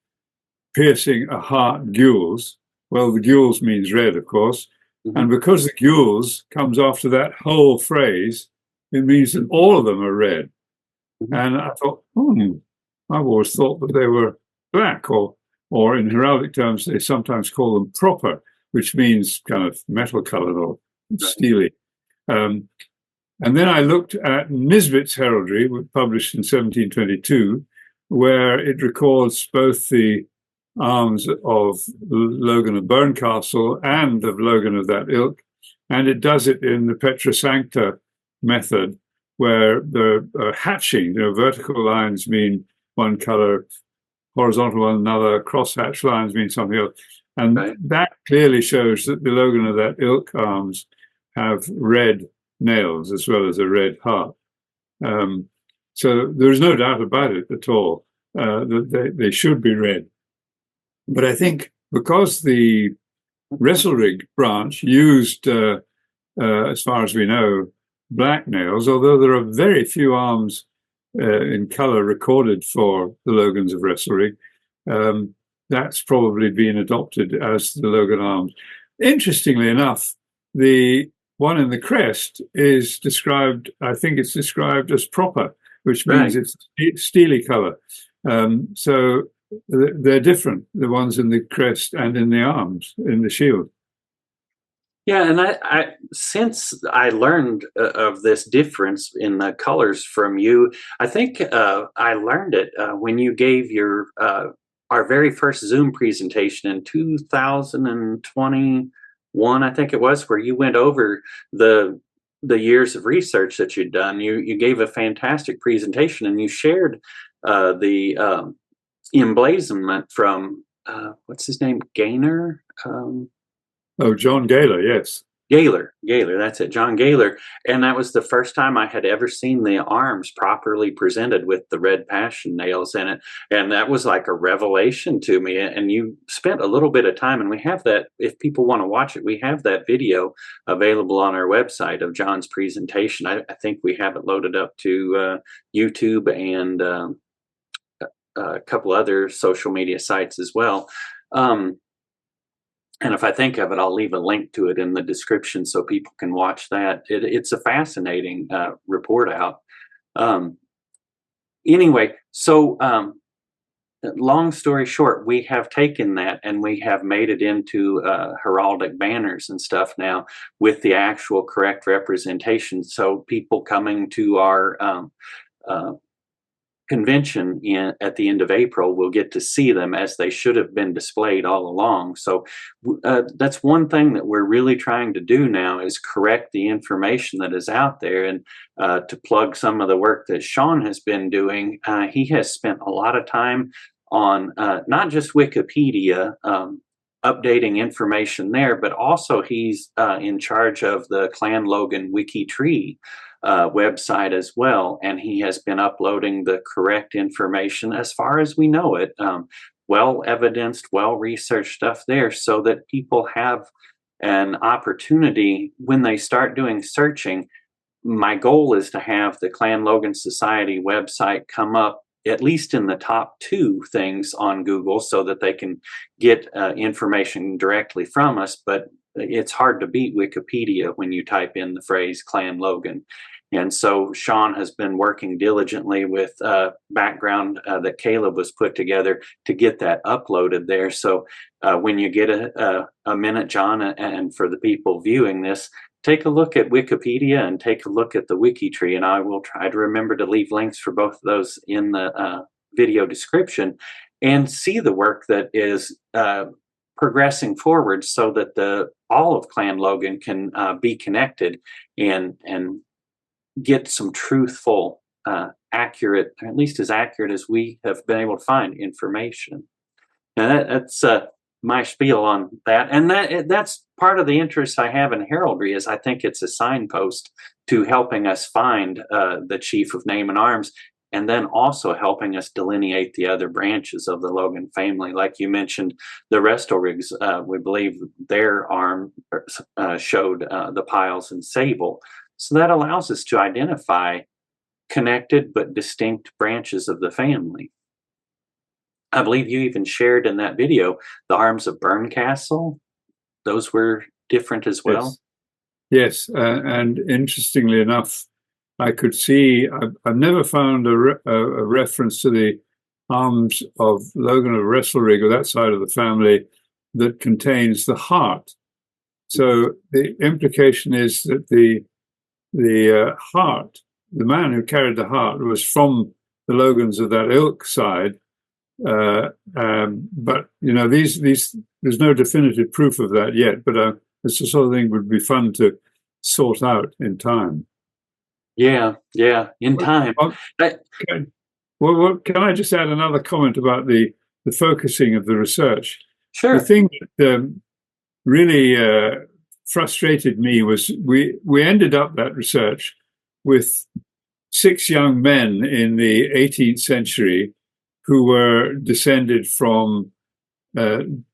piercing a heart gules. Well, the gules means red, of course. Mm-hmm. And because the gules comes after that whole phrase, it means that all of them are red. Mm-hmm. And I thought, I've always thought that they were black, or in heraldic terms, they sometimes call them proper, which means kind of metal colored or steely. And then I looked at Nisbet's heraldry, published in 1722, where it records both the arms of Logan of Berncastle and of Logan of that ilk, and it does it in the Petra Sancta method, where the hatching, vertical lines mean one color, horizontal one another, cross-hatch lines mean something else. And that clearly shows that the Logan of that ilk arms have red nails as well as a red heart. So there's no doubt about it at all that they should be red. But I think because the Wrestlerig branch used, as far as we know, black nails, although there are very few arms in color recorded for the Logans of Wrestlerig, that's probably been adopted as the Logan arms. Interestingly enough, the one in the crest is described, I think it's described as proper, which means it's steely color. So they're different, the ones in the crest and in the arms, in the shield. Yeah, and I since I learned of this difference in the colors from you, I think I learned it when you gave your our very first Zoom presentation in 2021, I think it was, where you went over the years of research that you'd done. You gave a fantastic presentation, and you shared the emblazonment from what's his name, Gaynor. Oh, John Gaylor, yes. Gaylor, that's it, John Gaylor. And that was the first time I had ever seen the arms properly presented with the red passion nails in it. And that was like a revelation to me. And you spent a little bit of time, and we have that, if people want to watch it, we have that video available on our website of John's presentation. I think we have it loaded up to YouTube and a couple other social media sites as well. And if I think of it, I'll leave a link to it in the description so people can watch that. It's a fascinating report out. Anyway, so long story short, we have taken that and we have made it into heraldic banners and stuff now with the actual correct representation. So people coming to our convention at the end of April will get to see them as they should have been displayed all along. So that's one thing that we're really trying to do now, is correct the information that is out there. And to plug some of the work that Sean has been doing, he has spent a lot of time on not just Wikipedia, updating information there, but also he's in charge of the Clan Logan Wiki Tree website as well, and he has been uploading the correct information as far as we know it, well evidenced, well researched stuff there, so that people have an opportunity when they start doing searching. My goal is to have the Clan Logan Society website come up at least in the top 2 things on Google, so that they can get information directly from us. But it's hard to beat Wikipedia when you type in the phrase Clan Logan. And so Sean has been working diligently with background that Caleb was put together to get that uploaded there. So when you get a minute, John, and for the people viewing this, take a look at Wikipedia and take a look at the Wiki Tree. And I will try to remember to leave links for both of those in the video description, and see the work that is progressing forward, so that all of Clan Logan can be connected and get some truthful, accurate, at least as accurate as we have been able to find information. And that's my spiel on that. And that's part of the interest I have in heraldry, is I think it's a signpost to helping us find the chief of name and arms, and then also helping us delineate the other branches of the Logan family. Like you mentioned, the Restorigs, we believe their arm showed the Piles and Sable. So that allows us to identify connected but distinct branches of the family. I believe you even shared in that video the arms of Burncastle. Those were different as well. Yes, and interestingly enough, I could see, I've never found a reference to the arms of Logan of Wrestlerig, or that side of the family, that contains the heart. So the implication is that the heart, the man who carried the heart, was from the Logans of that ilk side. But there's no definitive proof of that yet. But it's the sort of thing would be fun to sort out in time. Yeah, in time. Well, can I just add another comment about the focusing of the research? Sure. The thing that really frustrated me was we ended up that research with 6 young men in the 18th century who were descended from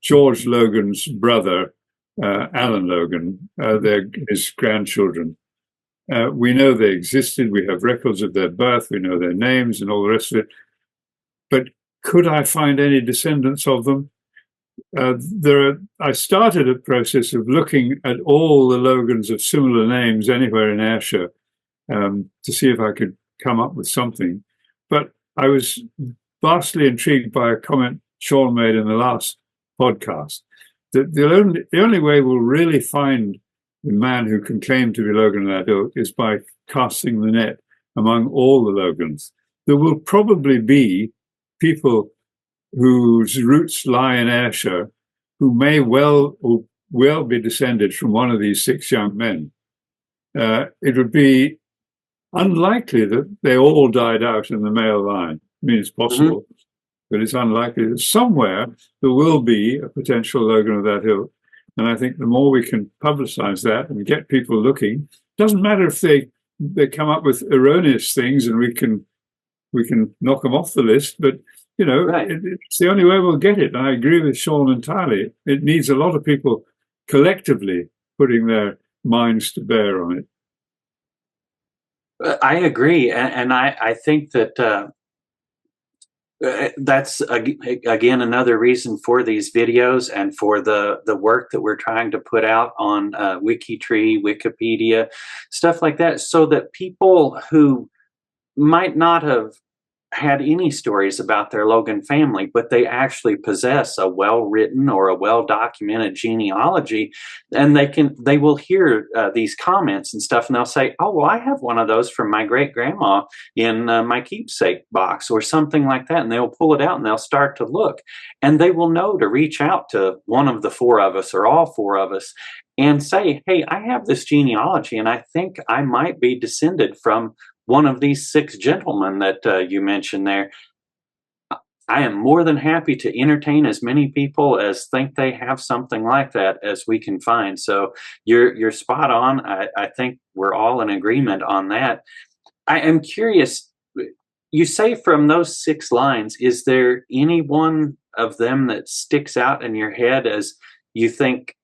George Logan's brother, Alan Logan, his grandchildren. We know they existed. We have records of their birth. We know their names and all the rest of it. But could I find any descendants of them? I started a process of looking at all the Logans of similar names anywhere in Ayrshire to see if I could come up with something. But I was vastly intrigued by a comment Sean made in the last podcast, that the only way we'll really find the man who can claim to be Logan of that ilk is by casting the net among all the Logans. There will probably be people whose roots lie in Ayrshire who may well be descended from one of these 6 young men. It would be unlikely that they all died out in the male line. I mean, it's possible, but it's unlikely that somewhere there will be a potential Logan of that ilk. And I think the more we can publicize that and get people looking, doesn't matter if they come up with erroneous things and we can knock them off the list, but Right. it's the only way we'll get it. And I agree with Sean entirely. It needs a lot of people collectively putting their minds to bear on it. I agree, and I think that that's again another reason for these videos and for the work that we're trying to put out on WikiTree, Wikipedia, stuff like that, so that people who might not have had any stories about their Logan family, but they actually possess a well-written or a well-documented genealogy, and they will hear these comments and stuff, and they'll say, "Oh, well, I have one of those from my great-grandma in my keepsake box," or something like that, and they'll pull it out and they'll start to look, and they will know to reach out to one of the four of us or all four of us and say, "Hey, I have this genealogy, and I think I might be descended from one of these six gentlemen that you mentioned there." I am more than happy to entertain as many people as think they have something like that as we can find. So you're spot on. I think we're all in agreement on that. I am curious, you say from those 6 lines, is there any one of them that sticks out in your head as you think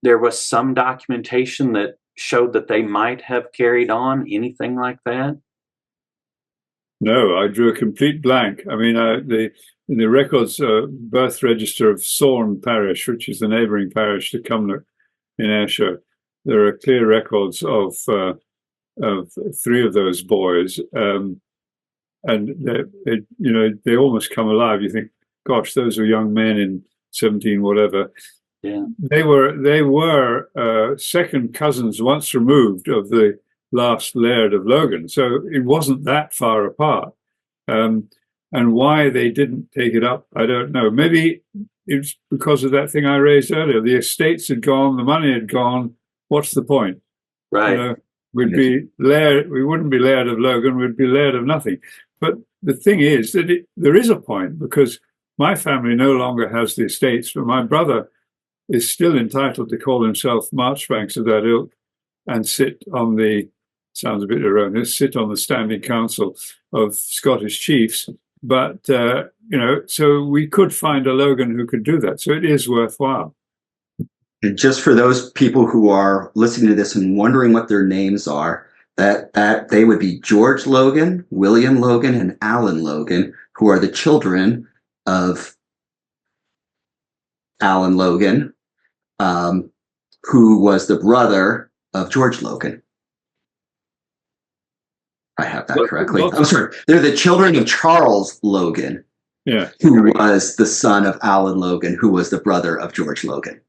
there was some documentation that showed that they might have carried on, anything like that? No, I drew a complete blank. I mean, in the records, birth register of Thorn Parish, which is the neighbouring parish to Cumnock in Ayrshire, there are clear records of 3 of those boys, and they almost come alive. You think, gosh, those were young men in 17 whatever. Yeah. They were second cousins once removed of the last Laird of Logan, so it wasn't that far apart. And why they didn't take it up, I don't know. Maybe it's because of that thing I raised earlier. The estates had gone, the money had gone. What's the point? Right. We'd be Laird. We wouldn't be Laird of Logan. We'd be Laird of nothing. But the thing is that there is a point, because my family no longer has the estates, but my brother is still entitled to call himself Marjoribanks of that ilk and sit on the, sounds a bit erroneous, sit on the standing council of Scottish chiefs. But, so we could find a Logan who could do that. So it is worthwhile. And just for those people who are listening to this and wondering what their names are, that they would be George Logan, William Logan, and Alan Logan, who are the children of Alan Logan, who was the brother of George Logan. I have that correctly. I'm sorry. They're the children of Charles Logan, who was the son of Alan Logan, who was the brother of George Logan.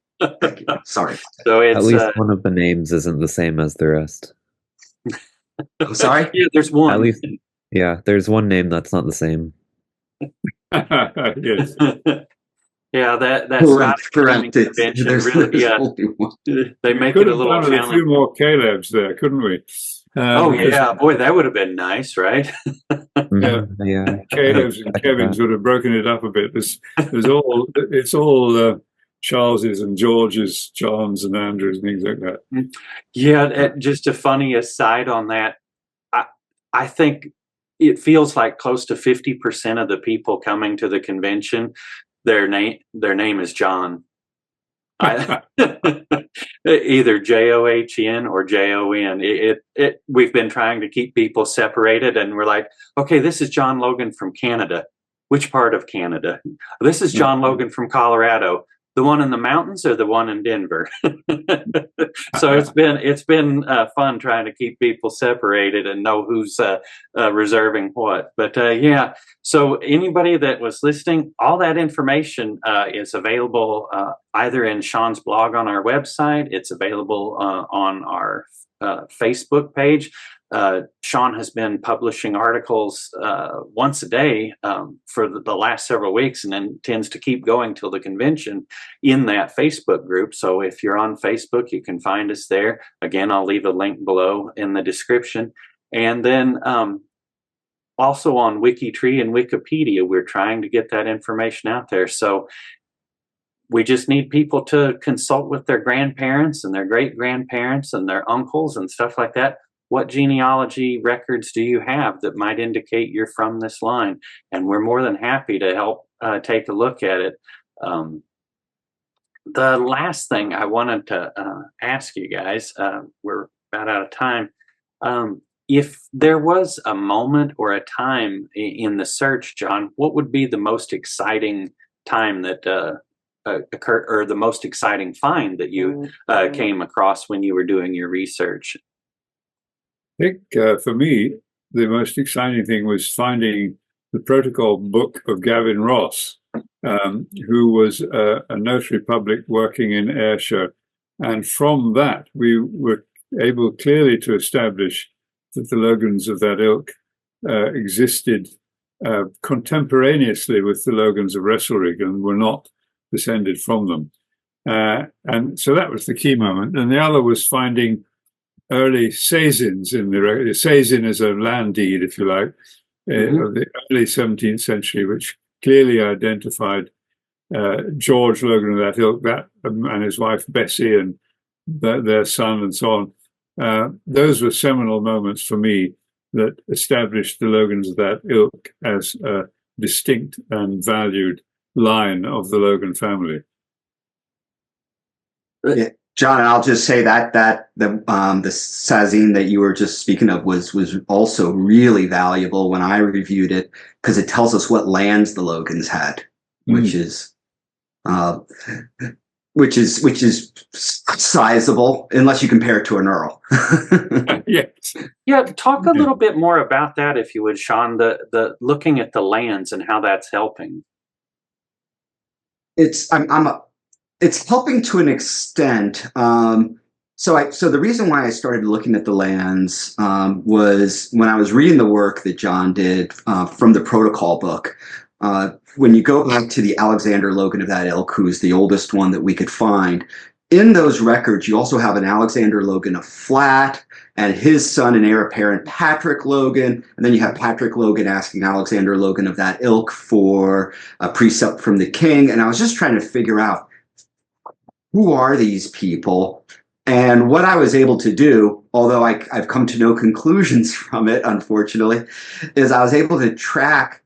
Thank you. Sorry. So it's, at least one of the names isn't the same as the rest. I'm sorry? Yeah, there's one. At least, yeah, there's one name that's not the same. Yes. Yeah, that's not a correct. convention. Really, yeah. They make Could it a have little done with a challenge. few more Calebs there, couldn't we? Oh yeah, boy, that would have been nice, right? Yeah. Caleb's and Kevin's would have broken it up a bit. It's all Charles's and George's, John's and Andrews and things like that. Yeah, just a funny aside on that. I think it feels like close to 50% of the people coming to the convention, their name is John. Either John or Jon. We've been trying to keep people separated, and we're like, okay, this is John Logan from Canada. Which part of Canada? This is John Logan from Colorado. The one in the mountains or the one in Denver? So it's been fun trying to keep people separated and know who's reserving what. But yeah, so anybody that was listening, all that information is available either in Sean's blog on our website. It's available on our Facebook page. Sean has been publishing articles once a day for the last several weeks, and then tends to keep going till the convention in that Facebook group. So if you're on Facebook, you can find us there. Again, I'll leave a link below in the description. And then also on WikiTree and Wikipedia, we're trying to get that information out there. So we just need people to consult with their grandparents and their great grandparents and their uncles and stuff like that. What genealogy records do you have that might indicate you're from this line? And we're more than happy to help take a look at it. The last thing I wanted to ask you guys, we're about out of time. If there was a moment or a time in the search, John, what would be the most exciting time that occurred, or the most exciting find that you came across when you were doing your research? I think for me, the most exciting thing was finding the protocol book of Gavin Ross, who was a notary public working in Ayrshire. And from that, we were able clearly to establish that the Logans of that ilk existed contemporaneously with the Logans of Wresselrig and were not descended from them. And so that was the key moment. And the other was finding early Sazins in the record. Sazin is a land deed, if you like, of the early 17th century, which clearly identified George Logan of that ilk, and his wife Bessie, and their son, and so on. Those were seminal moments for me that established the Logans of that ilk as a distinct and valued line of the Logan family. Yeah, John, I'll just say that the Sazine that you were just speaking of was also really valuable when I reviewed it, because it tells us what lands the Logans had, which is sizable, unless you compare it to an earl. Yes. Yeah, talk a little bit more about that, if you would, Sean. The looking at the lands and how that's helping. It's helping to an extent. So the reason why I started looking at the lands was when I was reading the work that John did from the protocol book. When you go back to the Alexander Logan of that ilk, who's the oldest one that we could find, in those records, you also have an Alexander Logan of Flat and his son and heir apparent Patrick Logan. And then you have Patrick Logan asking Alexander Logan of that ilk for a precept from the king. And I was just trying to figure out, who are these people? And what I was able to do, although I've come to no conclusions from it, unfortunately, is I was able to track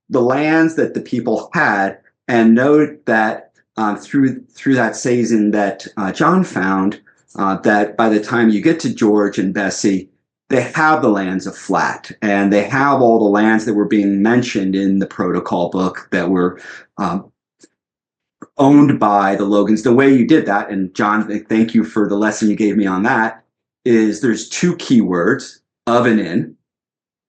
the lands that the people had and note that through that Sazin that John found, that by the time you get to George and Bessie, they have the lands of Flat, and they have all the lands that were being mentioned in the protocol book that were owned by the Logans. The way you did that, and John, thank you for the lesson you gave me on that, is there's two keywords, of and in.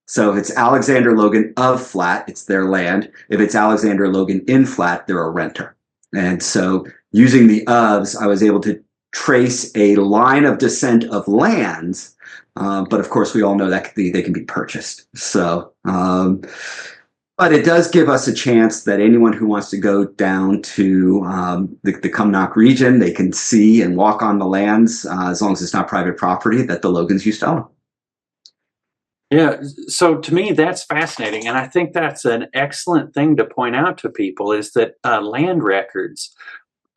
So if it's Alexander Logan of Flat, it's their land. If it's Alexander Logan in Flat, they're a renter. And so using the ofs, I was able to trace a line of descent of lands, but of course we all know that they can be purchased. So, but it does give us a chance that anyone who wants to go down to the Cumnock region, they can see and walk on the lands, as long as it's not private property, that the Logans used to own. Yeah, so to me, that's fascinating. And I think that's an excellent thing to point out to people, is that land records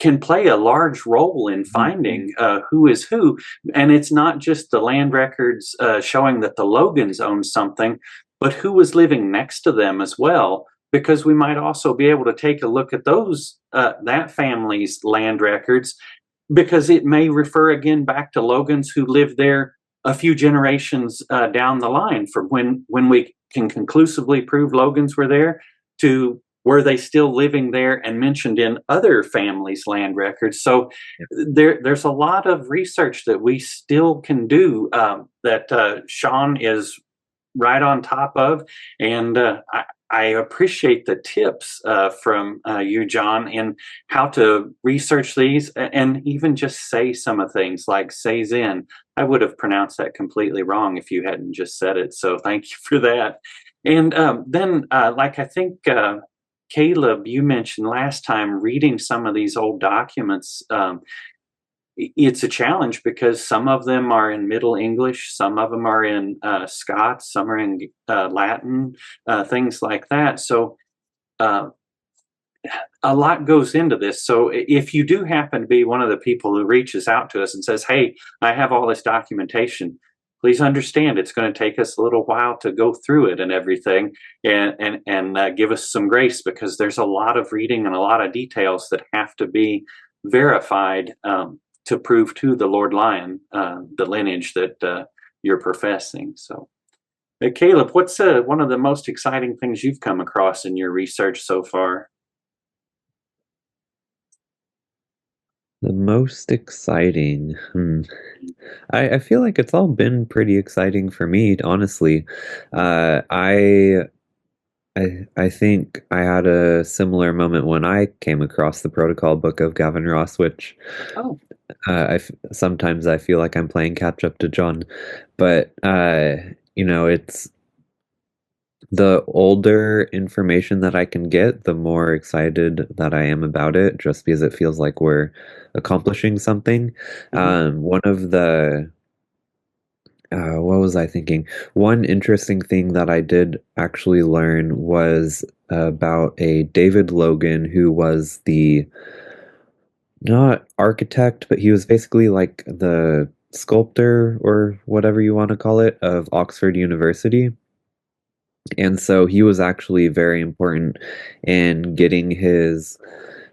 can play a large role in finding who is who. And it's not just the land records showing that the Logans own something, but who was living next to them as well, because we might also be able to take a look at those, that family's land records, because it may refer again back to Logans who lived there a few generations down the line, from when we can conclusively prove Logans were there, to were they still living there and mentioned in other families' land records. So there's a lot of research that we still can do that Sean is right on top of. And I appreciate the tips from you, John, in how to research these, and even just say some of things like Sazin. I would have pronounced that completely wrong if you hadn't just said it. So thank you for that. And then, like I think Caleb, you mentioned last time, reading some of these old documents, it's a challenge because some of them are in Middle English, some of them are in Scots, some are in Latin, things like that. So a lot goes into this. So if you do happen to be one of the people who reaches out to us and says, hey, I have all this documentation, please understand it's going to take us a little while to go through it and everything, and give us some grace, because there's a lot of reading and a lot of details that have to be verified to prove to the Lord Lion the lineage that you're professing. So, Caleb, what's one of the most exciting things you've come across in your research so far? The most exciting. I feel like it's all been pretty exciting for me, honestly. I think I had a similar moment when I came across the protocol book of Gavin Ross, which Oh, sometimes I feel like I'm playing catch up to John, but it's the older information that I can get, the more excited that I am about it, just because it feels like we're accomplishing something. One of the what was I thinking? One interesting thing that I did actually learn was about a David Logan, who was the not architect, but he was basically like the sculptor or whatever you want to call it of Oxford University. And so he was actually very important in getting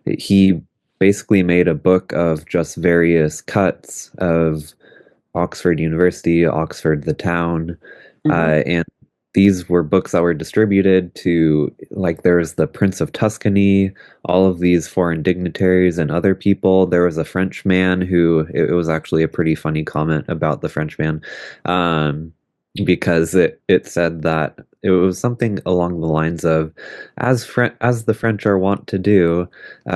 he basically made a book of just various cuts of Oxford University, Oxford the town, and these were books that were distributed to, like, there was the Prince of Tuscany, all of these foreign dignitaries and other people. There was a Frenchman who, it was actually a pretty funny comment about the Frenchman, because it said that it was something along the lines of, as the French are wont to do,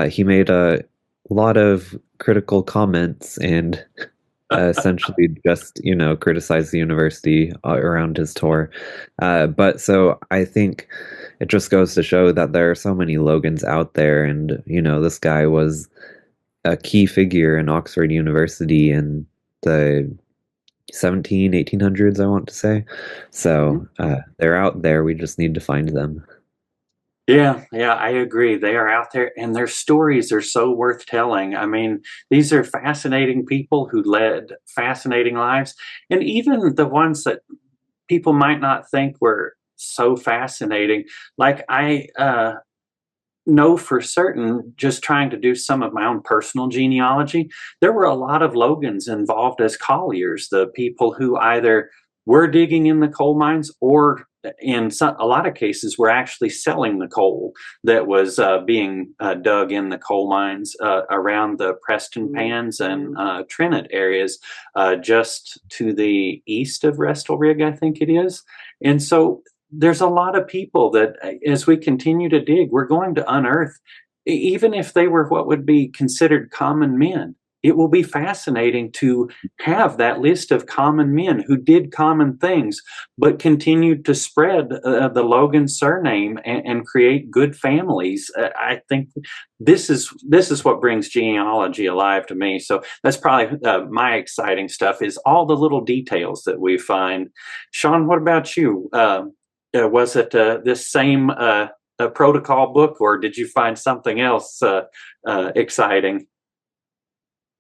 he made a lot of critical comments and essentially just criticize the university around his tour, but so I think it just goes to show that there are so many Logans out there, and this guy was a key figure in Oxford University in the 1800s, I want to say. So they're out there, we just need to find them. Yeah, I agree. They are out there, and their stories are so worth telling. I mean, these are fascinating people who led fascinating lives, and even the ones that people might not think were so fascinating. Like I know for certain, just trying to do some of my own personal genealogy, there were a lot of Logans involved as colliers, the people who either were digging in the coal mines or in a lot of cases were actually selling the coal that was being dug in the coal mines around the Preston Pans and Trinidad areas, just to the east of Restalrig, I think it is. And so there's a lot of people that, as we continue to dig, we're going to unearth, even if they were what would be considered common men. It will be fascinating to have that list of common men who did common things, but continued to spread the Logan surname and create good families. I think this is what brings genealogy alive to me. So that's probably my exciting stuff, is all the little details that we find. Sean, what about you? Was it this same protocol book, or did you find something else exciting?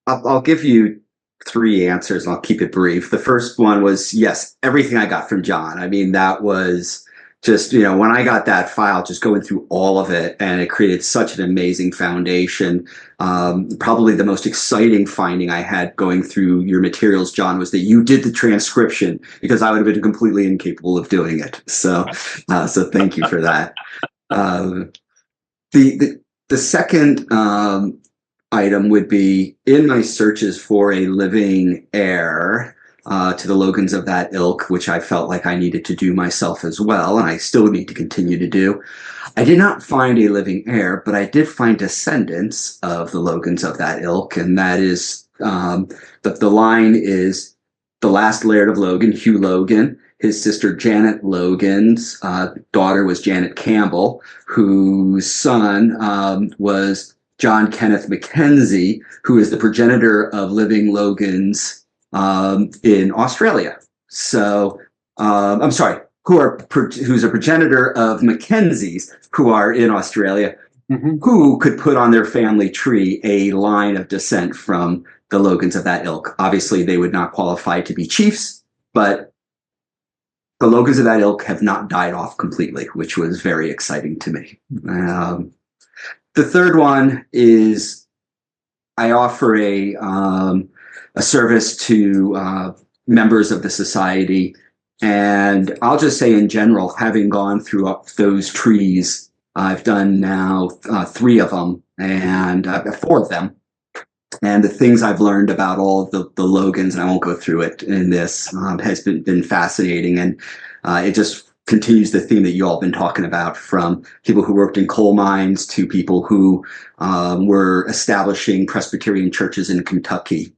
I'll give you three answers and I'll keep it brief. The first one was, yes, everything I got from John. I mean, that was just, when I got that file, just going through all of it, and it created such an amazing foundation. Probably the most exciting finding I had going through your materials, John, was that you did the transcription, because I would have been completely incapable of doing it. So thank you for that. The second item would be, in my searches for a living heir to the Logans of that ilk, which I felt like I needed to do myself as well, and I still need to continue to do. I did not find a living heir, but I did find descendants of the Logans of that ilk, and that is, the line is the last Laird of Logan, Hugh Logan. His sister Janet Logan's daughter was Janet Campbell, whose son was John Kenneth Mackenzie, who is the progenitor of living Logans in Australia. So, I'm sorry, who's a progenitor of Mackenzies who are in Australia. who could put on their family tree a line of descent from the Logans of that ilk. Obviously, they would not qualify to be chiefs, but the Logans of that ilk have not died off completely, which was very exciting to me. The third one is I offer a service to members of the society. And I'll just say in general, having gone through those trees, I've done now 3 of them and 4 of them. And the things I've learned about all of the Logans, and I won't go through it in this, has been fascinating. And it just continues the theme that you all have been talking about, from people who worked in coal mines to people who were establishing Presbyterian churches in Kentucky,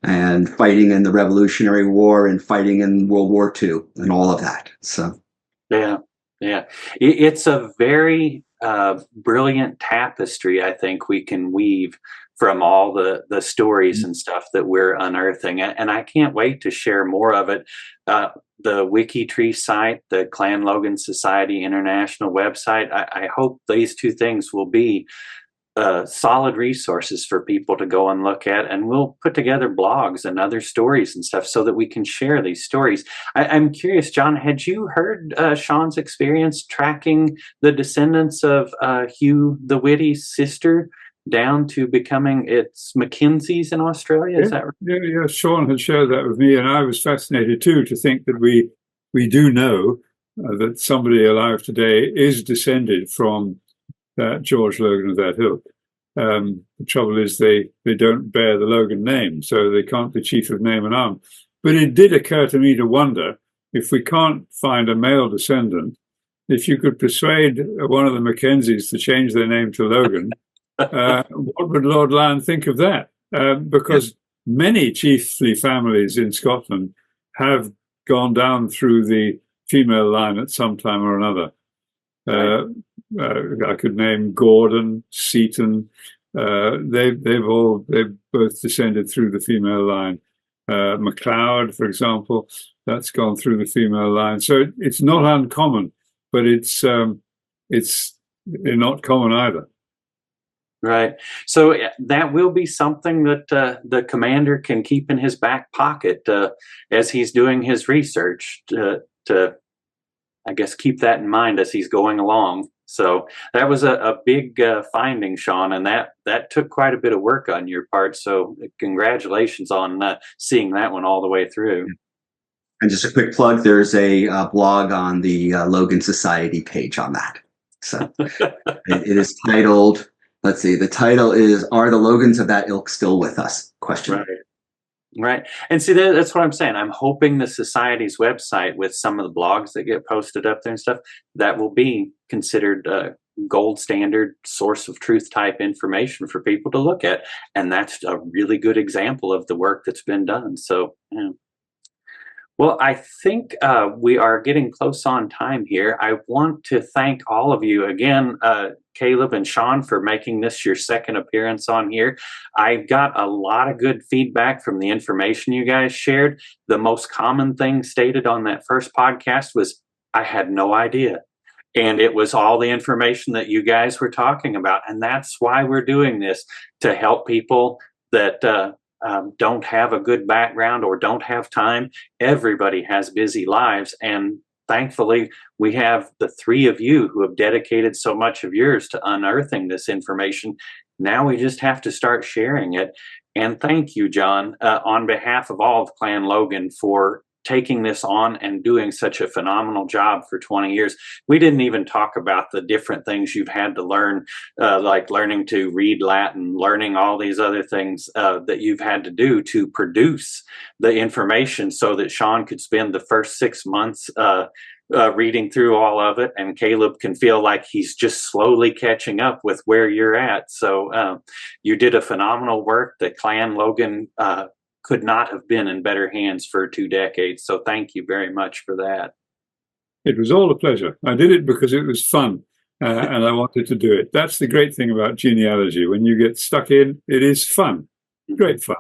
and fighting in the Revolutionary War and fighting in World War II and all of that. So, yeah. It's a very brilliant tapestry, I think, we can weave from all the stories and stuff that we're unearthing. And I can't wait to share more of it. The WikiTree site, the Clan Logan Society International website, I hope these 2 things will be solid resources for people to go and look at, and we'll put together blogs and other stories and stuff so that we can share these stories. I'm curious, John, had you heard Sean's experience tracking the descendants of Hugh the Witty's sister down to becoming its Mackenzies in Australia? Is that right? Yeah, Sean had shared that with me, and I was fascinated too to think that we do know that somebody alive today is descended from that George Logan of that ilk. The trouble is they don't bear the Logan name, so they can't be chief of name and arm. But it did occur to me to wonder, if we can't find a male descendant, if you could persuade one of the Mackenzies to change their name to Logan, what would Lord Lyon think of that? Because many chiefly families in Scotland have gone down through the female line at some time or another. I could name Gordon, Seaton. They've both descended through the female line. MacLeod, for example, that's gone through the female line. So it's not uncommon, but it's not common either. Right. So that will be something that the commander can keep in his back pocket as he's doing his research to I guess, keep that in mind as he's going along. So that was a big finding, Sean, and that took quite a bit of work on your part. So congratulations on seeing that one all the way through. And just a quick plug, there's a blog on the Logan Society page on that. So it is titled, let's see, the title is, "Are the Logans of that ilk still with us?" Question. Right. And see, that's what I'm saying. I'm hoping the Society's website, with some of the blogs that get posted up there and stuff, that will be considered gold standard source of truth type information for people to look at. And that's a really good example of the work that's been done. So, yeah. Well, I think we are getting close on time here. I want to thank all of you again, Caleb and Sean, for making this your second appearance on here. I got a lot of good feedback from the information you guys shared. The most common thing stated on that first podcast was, I had no idea. And it was all the information that you guys were talking about. And that's why we're doing this, to help people that don't have a good background or don't have time. Everybody has busy lives, and thankfully we have the 3 of you who have dedicated so much of yours to unearthing this information. Now we just have to start sharing it. And thank you, John, on behalf of all of Clan Logan, for taking this on and doing such a phenomenal job for 20 years. We didn't even talk about the different things you've had to learn, like learning to read Latin, learning all these other things that you've had to do to produce the information so that Sean could spend the first 6 months reading through all of it, and Caleb can feel like he's just slowly catching up with where you're at. So you did a phenomenal work. The Clan Logan could not have been in better hands for 2 decades. So thank you very much for that. It was all a pleasure. I did it because it was fun and I wanted to do it. That's the great thing about genealogy. When you get stuck in, it is fun. Great fun.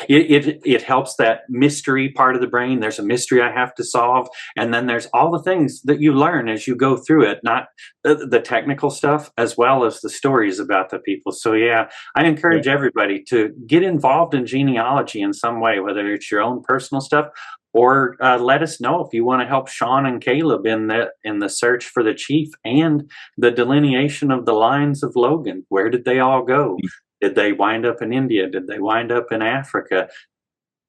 It helps that mystery part of the brain. There's a mystery I have to solve, and then there's all the things that you learn as you go through it, not the technical stuff as well as the stories about the people. So yeah, I encourage everybody to get involved in genealogy in some way, whether it's your own personal stuff or let us know if you want to help Sean and Caleb in the search for the chief and the delineation of the lines of Logan. Where did they all go? Did they wind up in India? Did they wind up in Africa?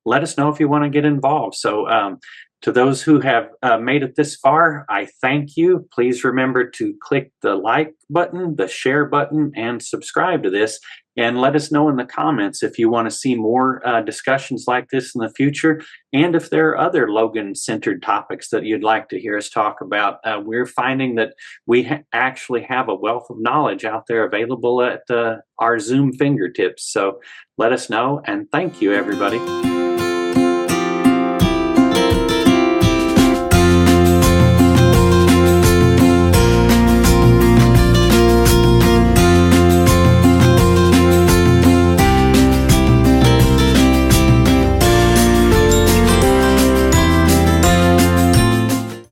Let us know if you want to get involved. So to those who have made it this far, I thank you. Please remember to click the like button, the share button, and subscribe to this. And let us know in the comments if you want to see more discussions like this in the future, and if there are other Logan-centered topics that you'd like to hear us talk about. We're finding that we actually have a wealth of knowledge out there available at our Zoom fingertips. So let us know, and thank you, everybody.